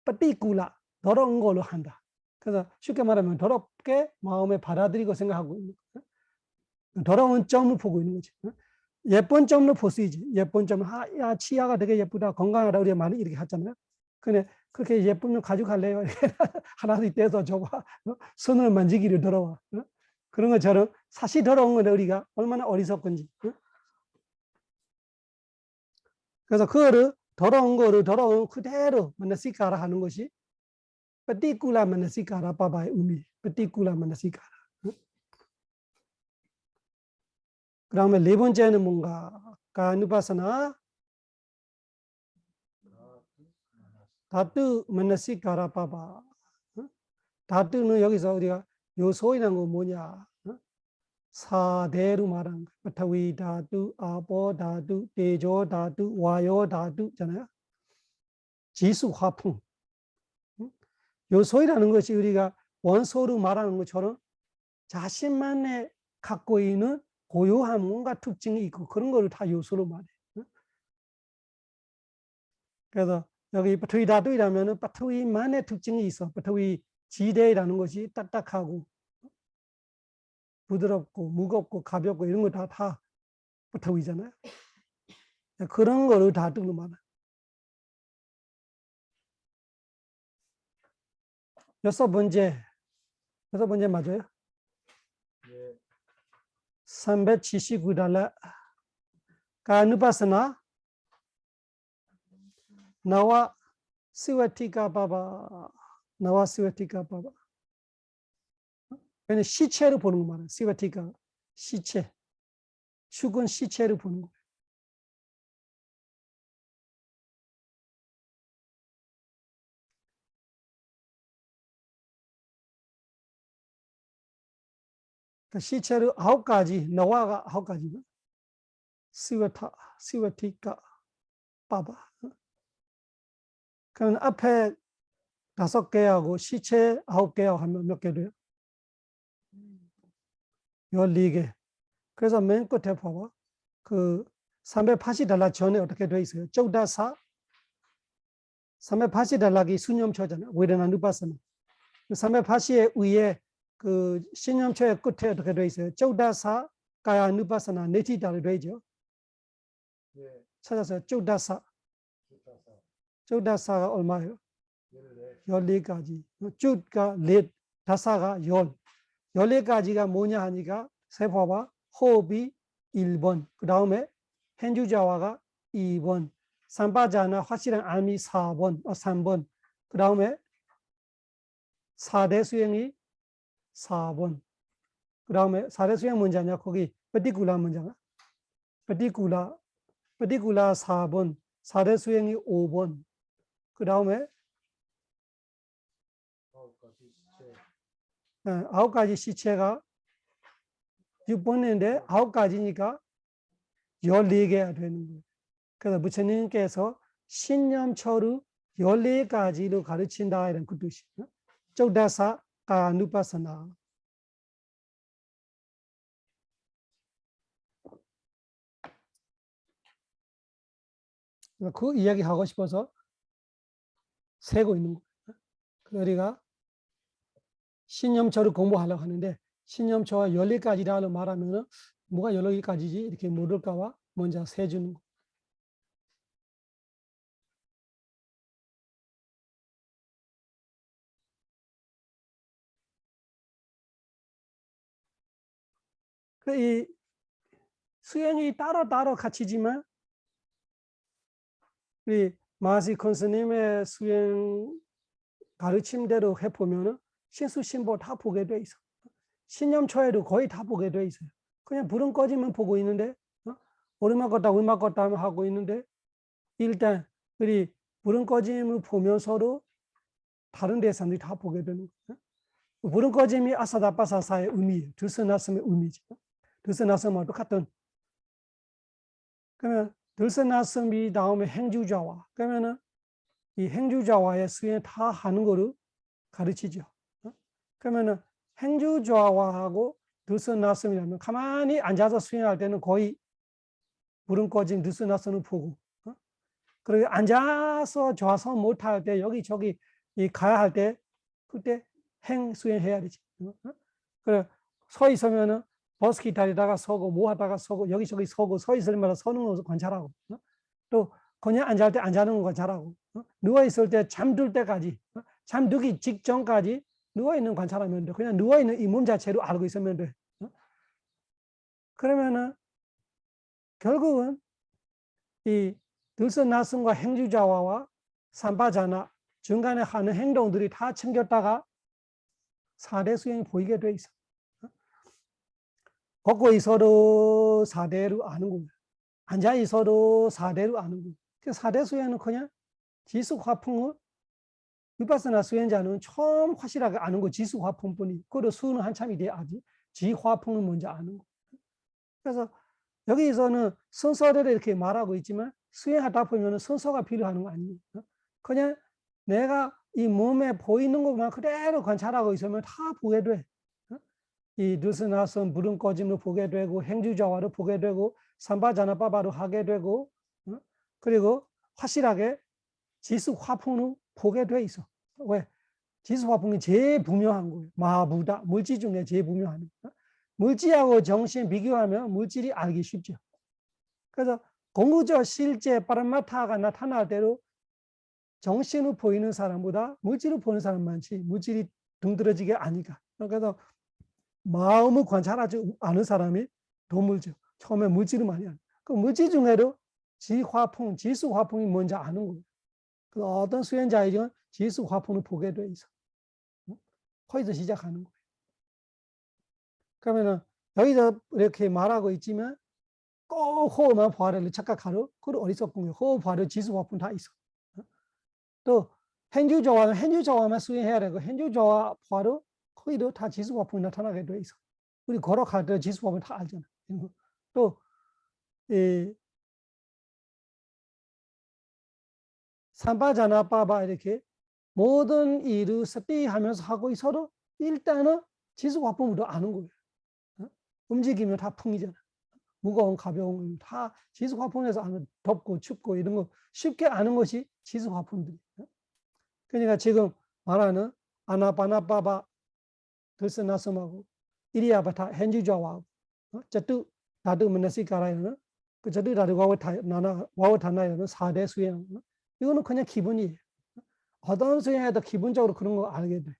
빠티쿨라 더러운 걸로 한다. 그래서 쉽게 말하면 더럽게 마음에 받아들이고 생각하고 있는 거예요. 더러운 점을 보고 있는 거지. 예쁜 점을 볼 수 있지. 예쁜 점, 야, 치아가 되게 예쁘다, 건강하다, 우리가 많이 이렇게 하잖아요. 근데 그렇게 예쁘면 가져갈래요? 하나씩 떼서 줘봐. 손을 만지기를 더러워. 그런 것처럼 사실 더러운 건데 우리가 얼마나 어리석은지. 그래서 그거를 더러운 거를 더러운 그대로 마나시카라 하는 것이 파티쿨라 마나시카라 빠바의 의미. 파티쿨라 마나시카라. 그 다음에 네 번째는 뭔가 까누바사나 다투 마나시카라 빠바. 다투는 여기서 우리가 요소이라는 거 뭐냐? 사대로 말하는 거. 파타위 다투, 아보 다투, 대조 다투, 와요 다투잖아요. 지수 화풍. 요소이라는 것이 우리가 원소로 말하는 것처럼 자신만의 갖고 있는 고유한 뭔가 특징이 있고 그런 거를 다 요소로 말해. 그래서 여기 파타위 다투이라면은 파타위만의 특징이 있어. 파타위 지대라는 것이 딱딱하고 부드럽고 무겁고 가볍고 이런 거 다 파타위잖아요. 그런 거를 다투로 말해. 여섯 번째 맞아요? 379달러 까누바사나 나와 시와티카 바바. 나와 시와티카 바바. 그냥 시체를 보는 거 말이에요. 시와티카 시체. 죽은 시체를 보는 거예요. 그러니까 시체를 9가지, 나와가 9가지나. 시와티카 바바. 그럼 앞에 5개하고 시체 9개하고 하면 몇 개 돼요? 14개. 그래서 맨 끝에 봐봐. 380달러 전에 어떻게 돼 있어요? 쪼다사 380달러기 수념초잖아요. 외래나 누바사는. 380의 위에 신념초의 끝에 어떻게 돼 있어요? 쪼다사 가야 누바사나 네티달이 되죠. 네. 찾았어요. 쪼다사가 얼마예요? 14가지. 쭈가 넷, 다사가 14가지가 뭐냐 하니까 세봐봐. 호흡이 1번, 그 다음에 현주자와가 2번, 삼바자나 확실한 암이 3번, 그 다음에 4대 수행이 4번. 그 다음에 4대 수행 문제냐? 거기 particular 문제가. particular 4번. 4대 수행이 5번. 그 다음에 9가지 시체가 6번인데 9가지니까 14개가 되는 거예요. 그래서 부처님께서 신념처를 14가지로 가르친다 이런 그 뜻이에요. 쪽다사 가누파사나. 그 이야기 하고 싶어서 세고 있는 거예요. 우리가 신념처를 공부하려고 하는데 신념처가 14가지라고 말하면 뭐가 14가지지 이렇게 모를까 봐 먼저 세주는 거. 이 수행이 따로 같이지만 우리 마하시 컨스님의 수행 가르침대로 해보면 신수신보 다 보게 돼 있어. 신념초에도 거의 다 보게 돼 있어요. 그냥 불은 꺼지면 보고 있는데 오르막 걷다 울막 걷다 하고 있는데 일단 우리 불은 꺼짐을 보면서도 다른 대상들이 다 보게 되는 거예요. 불은 꺼짐이 아사다파사사의 의미예요. 들서났음의 의미죠. 들서났음과 똑같은. 그러면 들서났음이 다음에 행주자와 그러면은 이 행주자와의 수행 다 하는 거를 가르치죠. 그러면은 행주자와하고 들서났음이라면 가만히 앉아서 수행할 때는 거의 불은 꺼진 들서났음을 보고 그리고 앉아서 좌선 못할 때 여기저기 가야 할 때 그때 행 수행해야 되지. 그래 서 있으면은 버스 기다리다가 서고 뭐 하다가 서고 여기저기 서고 서 있을 때마다 서는 거 관찰하고 또 그냥 앉을 때 앉아는 거 관찰하고 누워 있을 때 잠들 때까지 잠들기 직전까지 누워 있는 관찰하면 돼. 그냥 누워 있는 이 몸 자체로 알고 있으면 돼. 그러면은 결국은 이 들서났음과 행주자와와 삼바자나 중간에 하는 행동들이 다 챙겼다가 4대 수행이 보이게 돼 있어. 걷고 있어도 4대로 아는 거예요. 앉아 있어도 4대로 아는 거예요. 4대 수행은 그냥 지수화풍을 위파스나 수행자는 처음 확실하게 아는 거 지수화풍뿐이. 그리고 수는 한참이 돼야 아지. 지화풍은 먼저 아는 거. 그래서 여기서는 순서대로 이렇게 말하고 있지만 수행하다 보면 순서가 필요한 거 아니에요. 그냥 내가 이 몸에 보이는 것만 그대로 관찰하고 있으면 다 보게 돼. 이 들서났음 불은 꺼짐을 보게 되고 행주자와를 보게 되고 삼바자나빠바를 하게 되고 그리고 확실하게 지수화풍을 보게 돼 있어. 왜? 지수화풍이 제일 분명한 거예요. 마부다 물질 중에 제일 분명한 거예요. 물질하고 정신 비교하면 물질이 알기 쉽죠. 그래서 공구적 실제 파라마타가 나타날 때로 정신을 보이는 사람보다 물질을 보는 사람 많지. 물질이 둥그러지게 아니까. 그래서 마음을 관찰하지 않은 사람이 더 물질. 처음에 물질을 많이 하는. 그 물질 중에도 지화풍, 지수화풍이 뭔지 아는 거예요. 그 어떤 수행자이든 지수화풍을 보게 돼 있어. 거기서 시작하는 거예요. 그러면은 여기서 이렇게 말하고 있지만 꼭 호흡만 부하를 착각하러 그걸 어리석군요. 호흡 부하를 지수화풍 다 있어. 또 행주자와만 수행해야 되고 행주자와 부하를 거기도 다 지수화풍이 나타나게 돼 있어. 우리 걸어갈 때 지수화풍 다 알잖아. 또 삼바자나빠바 이렇게 모든 일을 스테이하면서 하고 있어도 일단은 지수화풍으로 아는 거예요. 움직이면 다 풍이잖아. 무거운 가벼운 다 지수화풍에서 아는 덥고 춥고 이런 거 쉽게 아는 것이 지수화풍들이에요. 그러니까 지금 말하는 아나파나빠바 들서나섬하고 이리야바타 henjuja와 자뚜 다두 만나시카라는 그 자뚜 다두 와와타나라는 4대 수행 이거는 그냥 기분이에요. 어떤 수행에도 기본적으로 그런 거 알게 돼.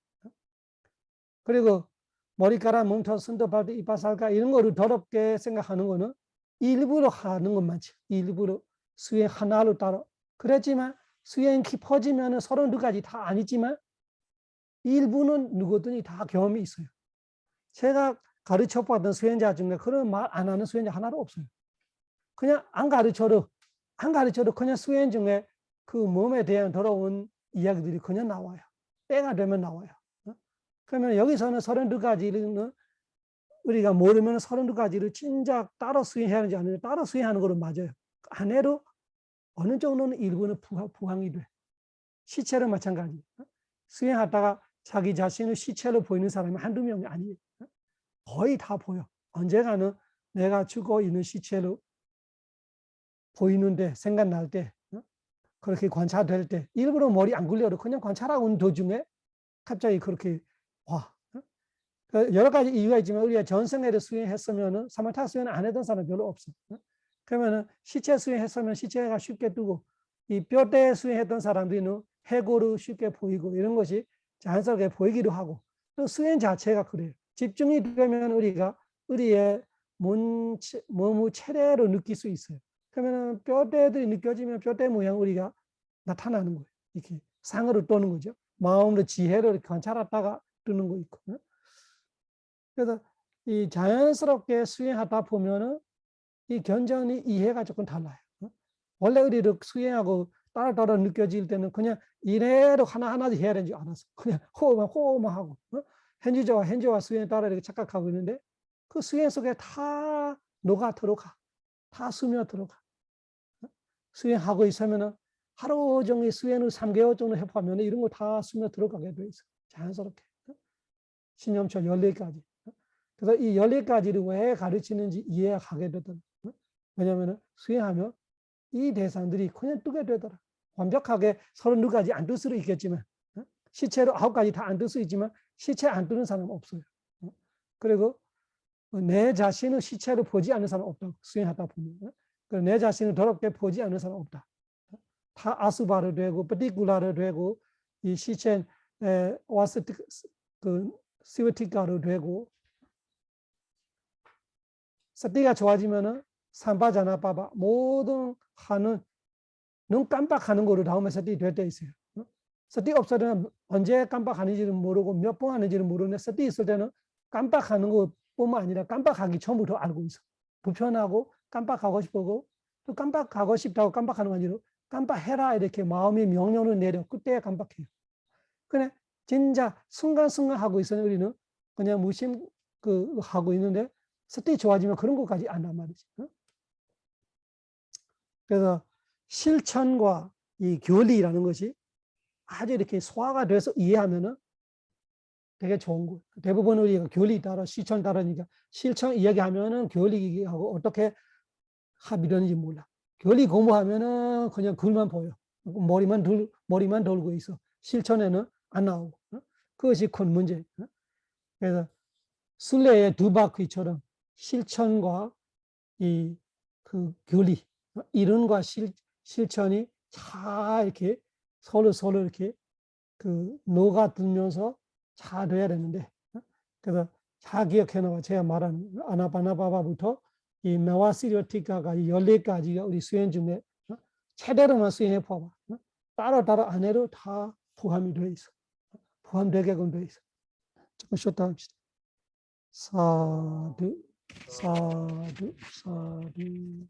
그리고 머리카락, 몸통, 손톱, 발톱, 이빨, 살까 이런 거를 더럽게 생각하는 거는 일부러 하는 것만치. 일부러 수행 하나로 따라. 그랬지만 수행 깊어지면 32가지 다 아니지만 일부는 누구든지 다 경험이 있어요. 제가 가르쳐봤던 수행자 중에 그런 말 안 하는 수행자 하나도 없어요. 그냥 안 가르쳐도 그냥 수행 중에 그 몸에 대한 돌아온 이야기들이 그냥 나와요. 때가 되면 나와요. 그러면 여기서는 32가지는 우리가 모르면 32가지를 진작 따라 수행해야 하는지 아니면 따라 수행하는 거로 맞아요. 안 해도 어느 정도는 일부는 부항이 돼. 시체로 마찬가지. 수행하다가 자기 자신을 시체로 보이는 사람이 한두 명이 아니에요. 거의 다 보여. 언젠가는 내가 죽어 있는 시체로 보이는데 생각날 때, 그렇게 관찰될 때 일부러 머리 안 굴려도 그냥 관찰하고 있는 도중에 갑자기 그렇게 와. 여러 가지 이유가 있지만 우리가 전생에도 수행했으면 사마타 수행 안 했던 사람 별로 없어. 그러면 시체 수행했으면 시체가 쉽게 뜨고 이 뼈대 수행했던 사람들은 해고로 쉽게 보이고 이런 것이 자연스럽게 보이기도 하고 또 수행 자체가 그래요. 집중이 되면 우리가 우리의 몸의 체례로 느낄 수 있어요. 그러면 뼈대들이 느껴지면 뼈대 모양 우리가 나타나는 거예요. 이렇게 상으로 떠는 거죠. 마음으로 지혜를 관찰하다가 뜨는 거 있고. 그래서 이 자연스럽게 수행하다 보면은 이 견전이 이해가 조금 달라요. 원래 우리를 수행하고 따라 느껴질 때는 그냥 이래로 하나하나 해야 되는지 알았어. 그냥 호흡만 하고. 현지와 수행 따라 이렇게 착각하고 있는데 그 수행 속에 다 녹아 들어가. 다 스며 들어가. 수행하고 있으면 하루 종일 수행을 3개월 정도 해보면 이런 거 다 스며 들어가게 돼 있어. 자연스럽게. 신념처 14가지. 그래서 이 14가지를 왜 가르치는지 이해하게 되더라. 왜냐하면 수행하면 이 대상들이 그냥 뜨게 되더라. 완벽하게 32가지 안 뜰 수도 있겠지만 시체로 9가지 다 안 뜰 수 있지만 시체 안 뜨는 사람은 없어요. 그리고 내 자신을 시체로 보지 않는 사람은 없다고 수행하다 보면 내 자신을 더럽게 보지 않는 사람은 없다. 다 아수바로 되고ปฏิกูล로 되고 이 시체 와스티 그 시베티카로 되고 서티가 좋아지면은 삼바자나 빠바 모든 하는 눈 깜빡하는 거로 다음에 서티 될 때 있어요. 서티 없어도 언제 깜빡하는지는 모르고 몇 번 하는지는 모르는데 서티 있을 때는 깜빡하는 것뿐만 아니라 깜빡하기 전부터 알고 있어. 불편하고 깜빡하고 싶고 또 깜빡하고 싶다고 깜빡하는 거 아니라 깜빡해라 이렇게 마음이 명령을 내려 그때 깜빡해요. 그래 진짜 순간순간 하고 있으면 우리는 그냥 무심 하고 있는데 서티 좋아지면 그런 것까지 안단 말이지. 그래서 실천과 이 교리라는 것이 아주 이렇게 소화가 돼서 이해하면은 되게 좋은 거예요. 대부분 우리가 교리 따라 실천 따르니까 실천 이야기하면은 교리하고 어떻게 합의되는지 몰라. 교리 공부하면은 그냥 글만 보여. 머리만 돌고 있어. 실천에는 안 나오고. 그것이 큰 문제. 그래서 순례의 두 바퀴처럼 실천과 이 그 교리, 이론과 실천이 잘 이렇게 서로 이렇게 그 녹아들면서 잘 돼야 되는데, 그래서 잘 기억해 놔봐. 제가 말한 아나파나바바부터 이 나와시리오티카가 14가지가 우리 수행 중에 최대로만 수행해 봐봐. 따로 안 해도 다 포함이 돼 있어. 포함되게끔 돼 있어. 조금 쉬었다 합시다. 사두, 사두, 사두.